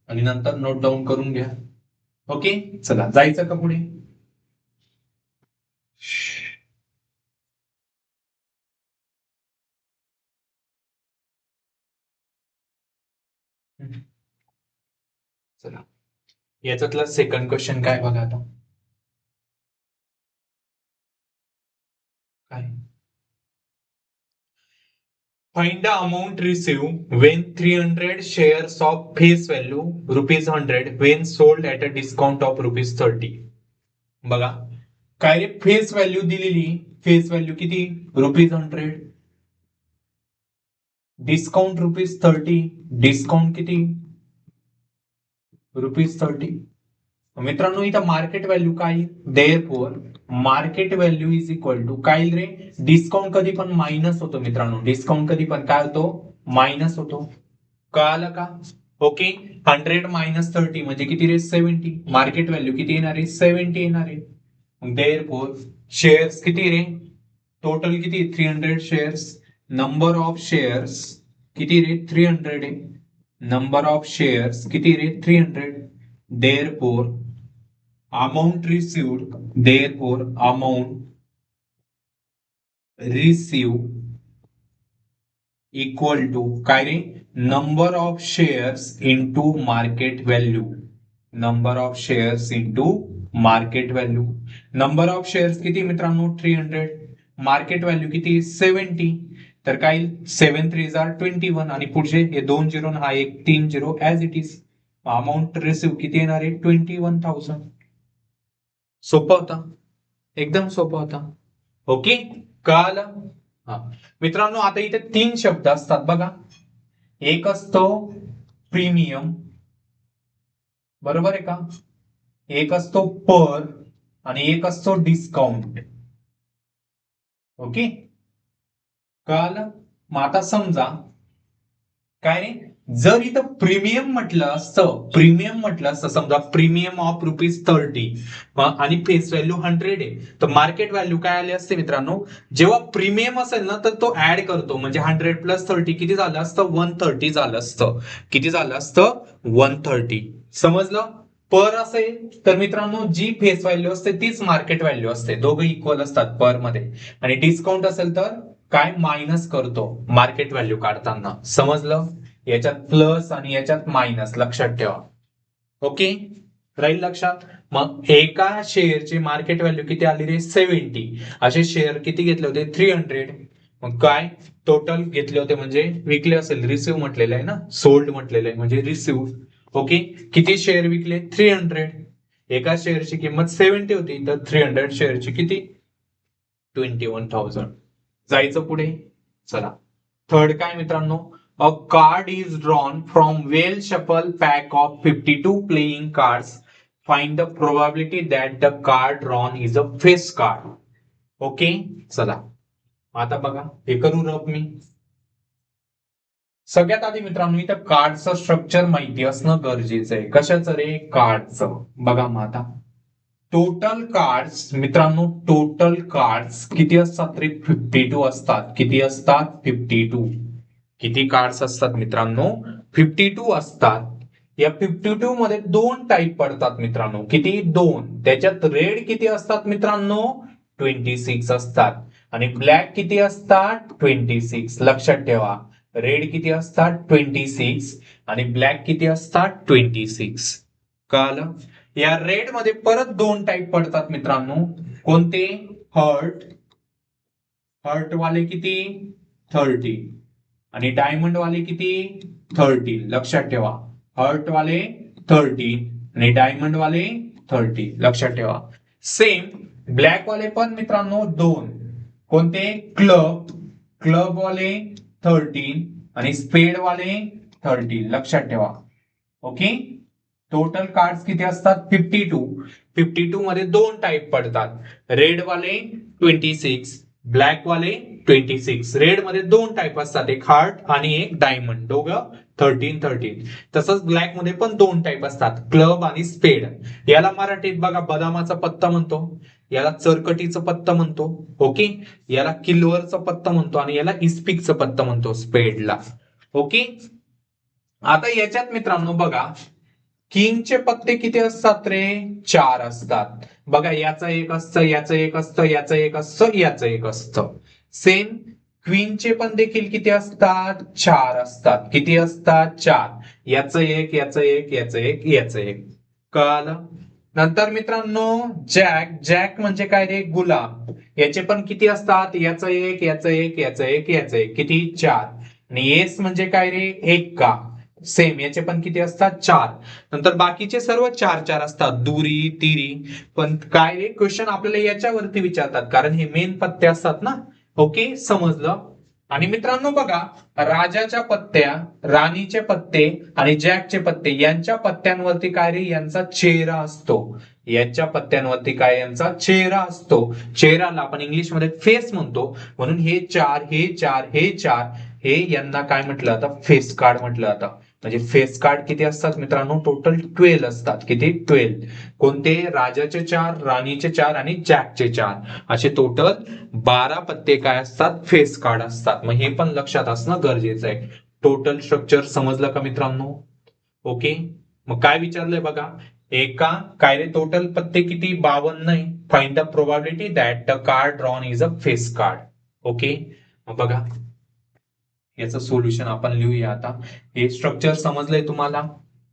आणि नंतर नोट डाऊन करून घ्या. ओके. चला जायचं का पुढे? चला याच्यातला सेकंड क्वेश्चन काय बघा आता. काय? Find the amount received when 300 shares of face value rupees 100 when sold at a discount of rupees 30. बघा काय रे? फेस व्हॅल्यू दिलेली. फेस व्हॅल्यू किती? रुपीज 100. Discount rupees 30. डिस्काउंट किती? रुपीज 30. मित्रांनो इथं मार्केट व्हॅल्यू काय? Therefore market value is equal to काय रे? डिस्काउंट कधी पण मायनस होतो मित्रांनो. डिस्काउंट कधी पण काय होतो? मायनस होतो. कळालं का? ओके. 100 मायनस 30 म्हणजे किती रे? 70. मार्केट व्हॅल्यू किती येणार आहे? 70 येणार आहे. देअरफॉर शेअर्स किती रे? टोटल किती? 300 शेअर्स. नंबर ऑफ शेअर्स किती रे? 300 आहे. नंबर ऑफ शेअर्स किती रे? 300. Therefore amount received, therefore amount received equal to काय रे? number of shares into market value. number of shares into market value. number of shares किती मित्रांनो? 300. Market value किती? 70. तर काय? 7 3 21 आणि पुढचे हे 2 0 हा एक 3 0 as it is. Amount receive किती येणार आहे? 21,000. सोपा होता. एकदम सोपा होता. ओके. कळालं? हा मित्रांनो आता इथे 3 शब्द असतात बघा. एक असतो प्रीमियम, बरोबर आहे का? एक असतो पर आणि एक असतो डिस्काउंट. ओके. कळालं? मग आता समजा काय रे? जर इथं प्रीमियम म्हटलं असतं समजा प्रीमियम ऑफ रुपीज 30 आणि फेस व्हॅल्यू 100 आहे, तर मार्केट व्हॅल्यू काय आली असते मित्रांनो? जेव्हा प्रीमियम असेल ना तर तो ऍड करतो म्हणजे 100 प्लस 30 किती झालं असतं? 130 झालं असतं. किती झालं असतं? 130. समजलं? पर असेल तर मित्रांनो जी फेस व्हॅल्यू असते तीच मार्केट व्हॅल्यू असते. दोघं इक्वल असतात पर मध्ये. आणि डिस्काउंट असेल तर काय मायनस करतो मार्केट व्हॅल्यू काढताना. समजलं? याच्यात प्लस आणि याच्यात मायनस लक्षात ठेवा. ओके, राहील लक्षात. मग एका शेअरची मार्केट व्हॅल्यू किती आली रे? 70. असे शेअर किती घेतले होते? 300. मग काय टोटल घेतले होते म्हणजे विकले असेल, रिसिव्ह म्हटलेलं आहे ना, सोल्ड म्हटलेलं आहे म्हणजे रिसिव्ह. ओके, किती शेअर विकले? 300. एका शेअरची किंमत 70 होती, तर 300 शेअरची किती? 21,000. जायचं पुढे. चला, थर्ड काय मित्रांनो? अ card is drawn from well shuffle pack of 52 playing cards. Find the probability that the card drawn is a face card. Okay, चला आता बघा, हे करू रफ मी. सगळ्यात आधी मित्रांनो इथं कार्डचं स्ट्रक्चर माहिती असणं गरजेचं आहे. कशाचं रे? कार्डचं. बघा मग आता टोटल कार्ड्स मित्रांनो, टोटल कार्ड्स किती असतात रे? 52 असतात. किती असतात? 52. किती कार्ड्स असतात मित्रांनो? 52 असतात. या 52 मध्ये दोन टाईप पडतात मित्रांनो. किती? दोन. त्याच्यात रेड किती असतात मित्रांनो? 26 असतात. आणि ब्लॅक किती असतात? 26. लक्षात ठेवा, रेड किती असतात? 26. आणि ब्लॅक किती असतात? 26. कळालं? या रेड मध्ये परत दोन टाईप पडतात मित्रांनो. कोणते? हर्ट. हर्ट वाले किती? 30. आणि डायमंड वाले किती? 30. लक्षात ठेवा, हर्ट वाले 30 आणि डायमंड वाले 30. लक्षात ठेवा. सेम ब्लॅक वाले पण मित्रांनो दोन. कोणते? क्लब. क्लब वाले 13 आणि स्पेड वाले 30. लक्षात ठेवा. ओके, टोटल कार्ड्स किती असतात? 52. 52 मध्ये दोन टाईप पडतात. रेड वाले 26, ब्लॅक वाले 26. रेड मध्ये दोन टाईप असतात, एक हार्ट आणि एक डायमंड, दोघं 13. तसंच ब्लॅक मध्ये पण दोन टाईप असतात, क्लब आणि स्पेड. याला मराठीत बघा बदामाचा पत्ता म्हणतो, याला चरकटीचं पत्ता म्हणतो. ओके, याला किल्वरचं पत्ता म्हणतो आणि याला इस्पिकचं पत्ता म्हणतो स्पेडला. ओके, आता याच्यात मित्रांनो बघा, किंगचे पत्ते किती असतात रे? 4 असतात. बघा, याचं एक असतं, याचं एक असतं, याचं एक असतं, याचं एक असतं. सेम क्वीनचे पण देखील किती असतात? 4 असतात. किती असतात? 4. याचं एक, याचं एक, याचं एक, याचं एक. कळालं? नंतर मित्रांनो जॅक. जॅक म्हणजे काय रे? गुलाब. याचे पण किती असतात? याचं एक, याचं एक, याचं एक, याचं एक. किती? 4. आणि एस म्हणजे काय रे? एक का. सेम याचे पण किती असतात? 4. नंतर बाकीचे सर्व 4 असतात, दुरी, तिरी. पण काय रे, क्वेश्चन आपल्याला याच्यावरती विचारतात कारण हे मेन पत्ते असतात ना. ओके, समजलं? आणि मित्रांनो बघा, राजाच्या पत्त्या, राणीचे पत्ते आणि जॅकचे पत्ते यांच्या पत्त्यांवरती काय रे? यांचा चेहरा असतो. यांच्या पत्त्यांवरती काय? यांचा चेहरा असतो. चेहऱ्याला आपण इंग्लिश मध्ये फेस म्हणतो. म्हणून हे 4, हे 4, हे 4, हे यांना काय म्हटलं आता? फेस कार्ड म्हटलं आता. म्हणजे फेस कार्ड किती असतात मित्रांनो? टोटल 12 असतात. किती? 12. कोणते? राजाचे 4, राणीचे 4 आणि जॅकचे 4. असे टोटल 12 पत्ते काय असतात? फेस कार्ड असतात. मग हे पण लक्षात असणं गरजेचं आहे. टोटल स्ट्रक्चर समजलं का मित्रांनो? ओके, मग काय विचारलंय बघा, एका काय रे? टोटल पत्ते किती? 52 आहे. Find the probability that the card drawn is a face card. Okay, मग बघा, याचं सोल्युशन आपण लिहूया आता. हे स्ट्रक्चर समजलंय तुम्हाला?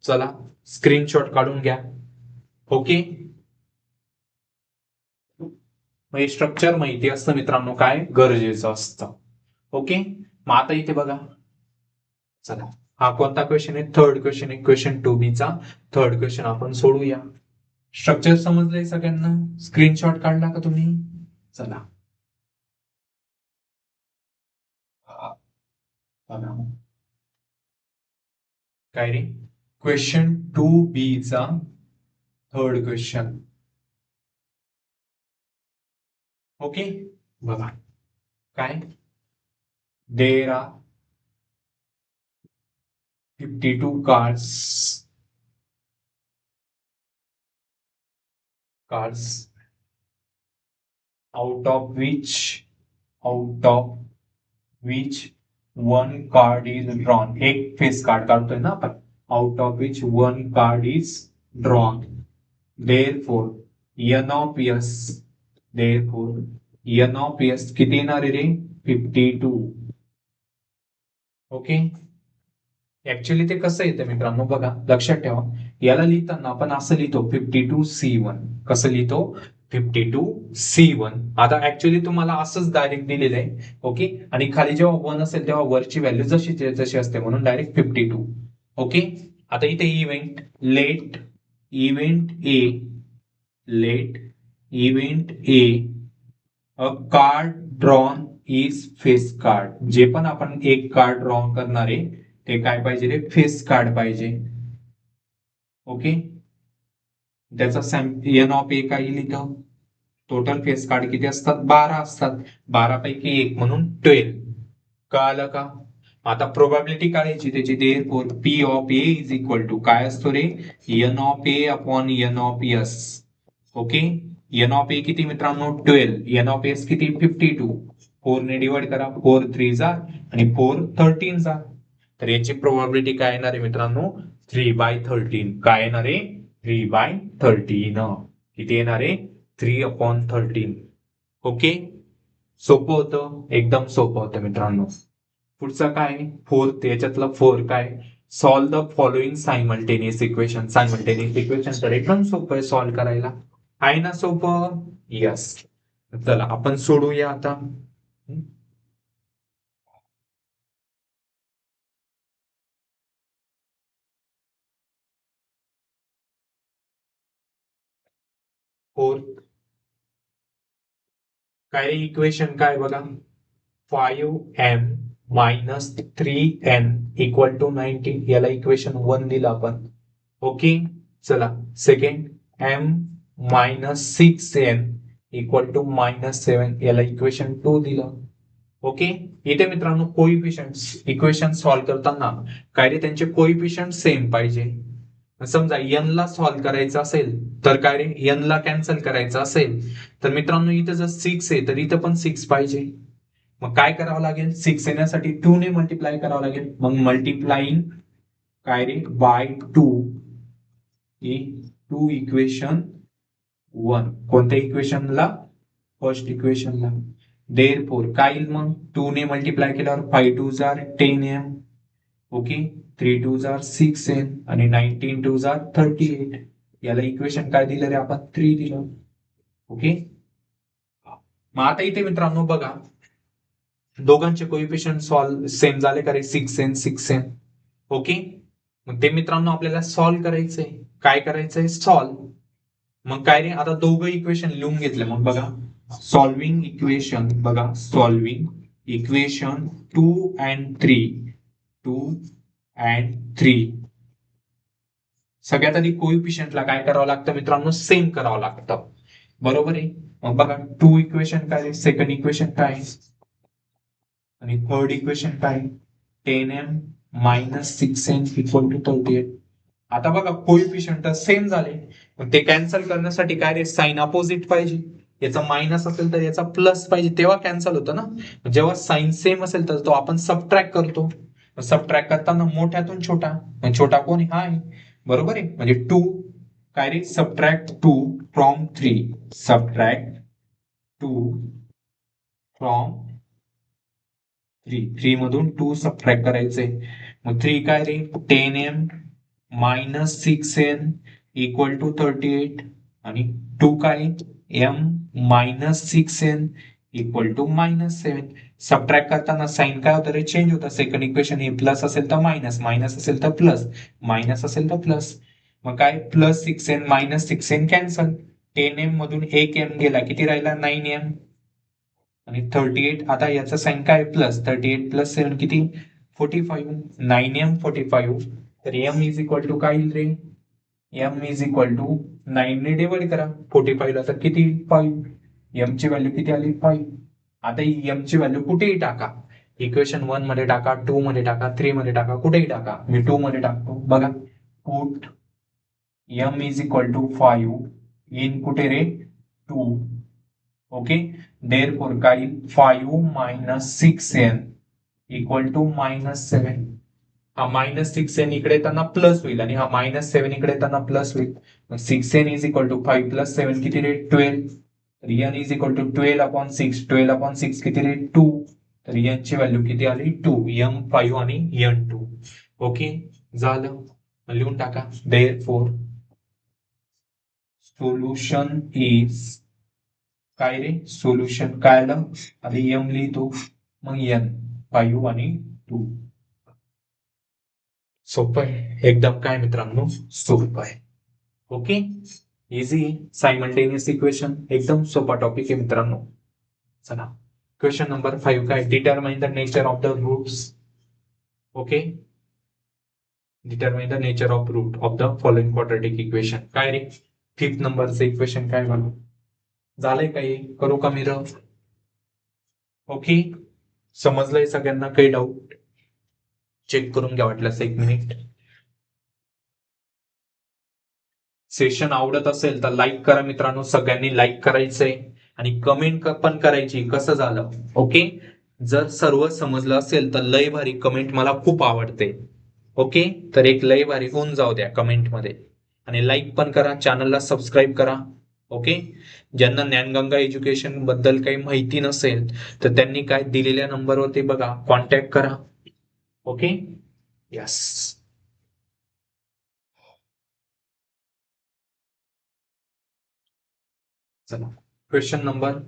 चला स्क्रीनशॉट काढून घ्या. ओके, मग हे स्ट्रक्चर माहिती असतं मित्रांनो, काय गरजेचं असतं. ओके, मग आता इथे बघा, चला हा कोणता क्वेश्चन आहे? थर्ड क्वेश्चन आहे, क्वेश्चन 2B चा थर्ड क्वेश्चन आपण सोडूया. स्ट्रक्चर समजलंय सगळ्यांना? स्क्रीनशॉट काढला का तुम्ही? चला बघा, काय रे? क्वेश्चन 2B चा थर्ड क्वेश्चन. ओके, बघा काय, there are 52 cards out of which one card is drawn. एक फेस कार्ड काढतोय ना आपण. out of which one card is drawn. therefore n of s, therefore n of s किती येणार आहे रे? 52. ओके. ऍक्च्युली ते कसं येतं मित्रांनो बघा, लक्षात ठेवा, याला लिहिताना आपण असं लिहितो 52C1. कसं लिहितो? 52C1. आता ऍक्च्युली तुम्हाला असंच डायरेक्ट दिलेलं आहे. ओके. आणि खाली जेव्हा 1 असेल तेव्हा वरची व्हॅल्यू जशी जशी असते, म्हणून डायरेक्ट 52. ओके. आता इथे event let event A a card drawn is face card. जे पण आपण एक कार्ड ड्रॉ करणार आहे ते काय पाहिजे रे? फेस कार्ड पाहिजे. ओके. त्याचा एन ऑफ ए काही लिहितो. टोटल फेस कार्ड किती असतात? 12 असतात. 12 पैकी एक म्हणून 12. कळालं का? आता प्रोबॅबिलिटी काढायची त्याची. Therefore P of A is equal to काय असतो रे? N of A upon N of S. Okay. N of A किती मित्रांनो? 12. एन ऑफ एस किती? 52. 4 ने डिवाइड करा. 4 3 जा आणि 4 13 जा. तर याची प्रोबॅबिलिटी काय येणार आहे मित्रांनो? 3/13. काय येणार आहे? 3/13. किती येणार आहे? 3/13. ओके. सोपं होतं, एकदम सोपं होतं मित्रांनो. पुढचं काय? 4. याच्यातला 4 काय? Solve the following simultaneous equation. Simultaneous equation तर एकदम सोपं आहे सॉल्व करायला. आहे ना सोपं? यस. चला आपण सोडूया आता. फोर्थ काय इक्वेशन काय बघा? 5m minus 3n equal to 19. याला इक्वेशन 1 दिलं आपण. ओके. चला second, m minus 6n equal to -7. याला इक्वेशन 2 दिलं. ओके. इथे मित्रांनो कोइफिशियंट इक्वेशन सॉल्व्ह करताना काय रे? त्यांचे कोइफिशियंट सेम पाहिजे. समजा n ला सॉल्व्ह करायचं असेल तर काय रे? n ला कॅन्सल करायचं असेल तर मित्रांनो इथं जर 6 आहे तर इथं पण 6 पाहिजे. मग काय करावं लागेल? 6 येण्यासाठी 2 ने मल्टिप्लाय करावं लागेल. मग मल्टिप्लाइंग काय रे? Bye 2 two equation 1. कोणत्या इक्वेशनला? फर्स्ट इक्वेशनला. देअरफॉर काय येईल मग? 2 ने मल्टिप्लाय केल्यावर 5 2 जार 10m. ओके. 3 2 जार 6n आणि 19 2 जार 38. याला इक्वेशन काय दिलं रे आपण? 3 दिलं. ओके. मग आता इथे मित्रांनो बघा, दोघांचे कोइफिशियंट सॉल्व सेम झाले का रे? 6n 6n. ओके. मग ते मित्रांनो आपल्याला सॉल्व करायचंय. काय करायचंय? सॉल्व. मग काय रे? आता दोघं इक्वेशन लिहून घेतले. मग बघा, सॉल्विंग इक्वेशन बघा, सॉल्विंग इक्वेशन 2 and 3. सगळ्यात आधी कोइफिशियंटला काय करावं लागतं मित्रांनो? सेम करावं लागतं. बरोबर आहे. मग बघा 2 इक्वेशन काय? सेकंड इक्वेशन काय? आणि थर्ड इक्वेशन काय? 10m minus 6n equal to 38. आता बघा कोइफिशियंट सेम झाले. मग ते कॅन्सल करण्यासाठी काय रे? साइन अपोजिट पाहिजे. याचा मायनस असेल तर याचा प्लस पाहिजे, तेव्हा कॅन्सल होतं ना. जेव्हा साइन सेम असेल तर तो आपण सबट्रॅक्ट करतो. सबट्रॅक्ट करताना मोठ्यातून छोटा, छोटा कोण? हा आहे. बरोबर आहे. म्हणजे 2 काय रे? Subtract 2 from 3. सबट्रॅक्ट 2 फ्रॉम 3 मधून 2 सबट्रॅक्ट करायचे. मग 3 काय रे? 10m minus 6n equal to 38. आणि 2 काय? m minus 6n equal to -7. Subtract करताना साइन काय होतं रे? चेंज होतं. सेकंड इक्वेशन हे प्लस असेल तर मायनस, मायनस असेल तर प्लस, मायनस असेल तर प्लस. मग काय? Plus 6n minus 6n cancel. 10m मधून एक m गेला, किती राहिला? 9m. आणि 38 आता याचा साइन काय? प्लस. 38 प्लस 7 किती? 45. 9m 45. तर m इज इक्वल टू काय येईल रे? m इज इक्वल टू 9 ने डिवाइड करा 45 ला तर किती? 5. m ची व्हॅल्यू किती आली? 5. आता m ची व्हॅल्यू कुठेही टाका. इक्वेशन 1 मध्ये टाका, 2 मध्ये टाका, 3 मध्ये टाका, कुठेही टाका. मी 2 मध्ये टाकतो. बघा, put m is equal to 5 in कुठे रे? 2. ओके. देअरफॉर काय? 5 मायनस 6n इक्वल टू -7. हा -6n इकडे येताना प्लस होईल आणि हा -7 इकडे येताना प्लस होईल. 6n is equal to 5 plus 7 किती रे? 12. n is equal to 12/6. 12/6 किती रे? 2. तर n ची व्हॅल्यू किती आली 2, m5 आणि n2. ओके, झालं, लिहून टाका. देअरफॉर सोल्युशन इज काय रे, सोल्युशन काय आलं, आधी m लिहितो, मग n 5 आणि 2. सोपं आहे एकदम, काय मित्रांनो, सोपं आहे. ओके, इझी सायमल्टेनियस इक्वेशन, एकदम सोपा टॉपिक आहे मित्रांनो. चला, क्वेश्चन नंबर 5 काय, determine the nature of the roots. Okay, determine the nature of root of the following quadratic equation. काय रे, 5th नंबरचं इक्वेशन काय म्हणू, झालंय काही, करू का मी रफ. ओके, समजलंय सगळ्यांना, काही डाऊट चेक करून घ्या वाटल्यास 1 मिनिट. सेशन आवडत असेल तर लाईक करा मित्रांनो, सगळ्यांनी लाईक करायचंय आणि कमेंट पण करायची कसं झालं. ओके, जर सर्व समजलं असेल तर लय भारी कमेंट, मला खूप आवडते. ओके, तर एक लय भारी होऊन जाऊ द्या कमेंट मध्ये, आणि लाईक पण करा, चॅनलला सबस्क्राईब करा. ओके, ज्यांना ज्ञानगंगा एज्युकेशन बद्दल काही माहिती नसेल तर त्यांनी काय दिलेल्या नंबरवरती बघा, कॉन्टॅक्ट करा. Okay, yes. चला, क्वेश्चन नंबर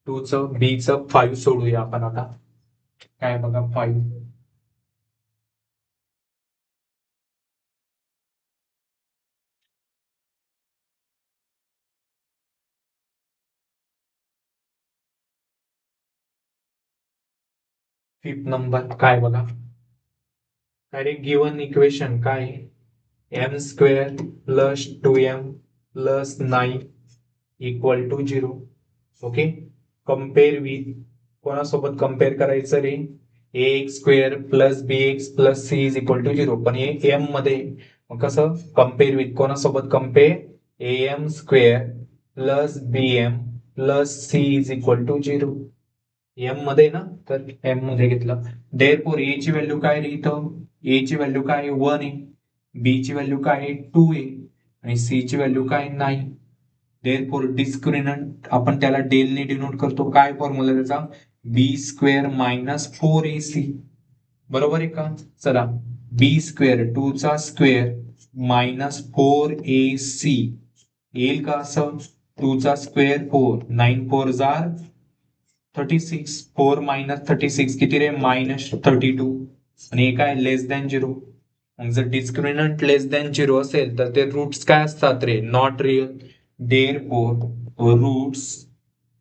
2चं बीचं 5 सोडूया आपण आता. काय बघा 5, फिफ्थ नंबर काय बघा, काय रे, गिवन इक्वेशन काय, m² plus 2m plus 9 equal to 0. Okay, compare with, कोणासोबत कम्पेअर करायचं रे, ax² plus bx plus c is equal to 0. पण हे m मध्ये, मग कसं कम्पेअर विथ, कोणासोबत compare, am² plus bm plus c is equal to 0. M मध्ये ना, तर एम मध्ये घेतलं. देअरफॉर ए ची व्हॅल्यू काय रे, इथं ए ची व्हॅल्यू काय 1 आहे, बी ची व्हॅल्यू काय 2 आहे, आणि सी ची व्हॅल्यू काय 9. देअरफॉर डिस्क्रिमिनंट आपण त्याला डेल ने डिनोट करतो, काय फॉर्म्युला त्याचा, b² मायनस 4ac. बरोबर आहे का. चला, b² 2 चा स्क्वेअर मायनस 4ac येईल का असं, 2 चा स्क्वेअर 4, 9 4 जार 36, 4 मायनस 36 किती रे, मायनस 32. आणि हे काय, लेस दॅन 0. मग जर डिस्क्रिमिनंट लेस दॅन 0 असेल तर ते रूट्स काय असतात रे, not real. Therefore roots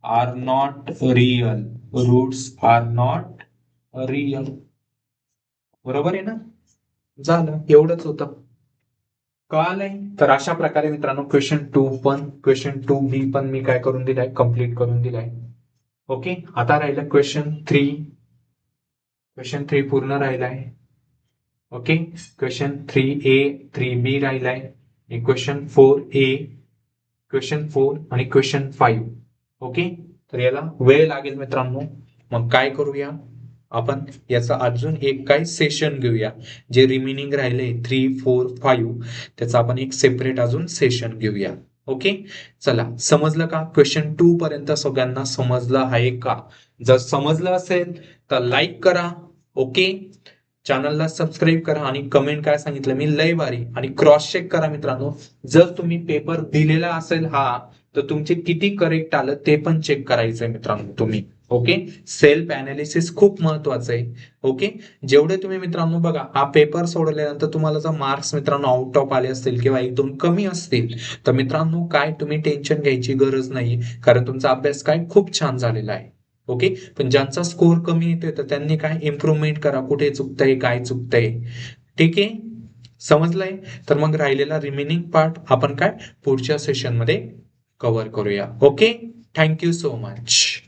are not real, roots are not real. बरोबर आहे ना, झालं, एवढंच होतं. कळालंय. तर अशा प्रकारे मित्रांनो क्वेश्चन 2 पण, क्वेश्चन 2b पण मी काय करून दिलाय, कम्प्लीट करून दिलाय. ओके, आता राहिलं क्वेश्चन 3. क्वेश्चन 3 पूर्ण राहिलाय. ओके, क्वेश्चन 3a 3b राहिलाय, क्वेश्चन 4a, क्वेश्चन 4 आणि क्वेश्चन 5. ओके, तर याला वेळ लागेल मित्रांनो. मग काय करूया आपण, याचा अजून एक काय सेशन घेऊया, जे रिमेनिंग राहिले 3 4 5, त्याचा आपण एक सेपरेट अजून सेशन घेऊया. ओके, चला, समजलं का, क्वेश्चन 2 पर्यंत सगळ्यांना समजलं आहे का. जर समजलं असेल तर लाईक करा. ओके, चॅनलला सबस्क्राईब करा आणि कमेंट काय सांगितलं मी लय भारी, आणि क्रॉस चेक करा मित्रांनो. जर तुम्ही पेपर दिलेला असेल हा, तर तुमचे किती करेक्ट आलं ते पण चेक करायचंय मित्रांनो तुम्ही. ओके, सेल्फ अनालिसिस खूप महत्वाचं आहे. ओके, जेवढे तुम्ही मित्रांनो बघा, हा पेपर सोडल्यानंतर तुम्हाला जर मार्क्स मित्रांनो आउट ऑफ आले असतील किंवा 1-2 कमी असतील तर मित्रांनो काय तुम्ही टेन्शन घ्यायची गरज नाही, कारण तुमचा अभ्यास काय खूप छान झालेला आहे. ओके, पण ज्यांचा स्कोर कमी येतोय तर त्यांनी काय इम्प्रूव्हमेंट करा, कुठे चुकतंय काय चुकतंय. ठीक आहे, समजलंय. तर मग राहिलेला रिमेनिंग पार्ट आपण काय पुढच्या सेशन मध्ये कव्हर करूया. Okay, thank you so much.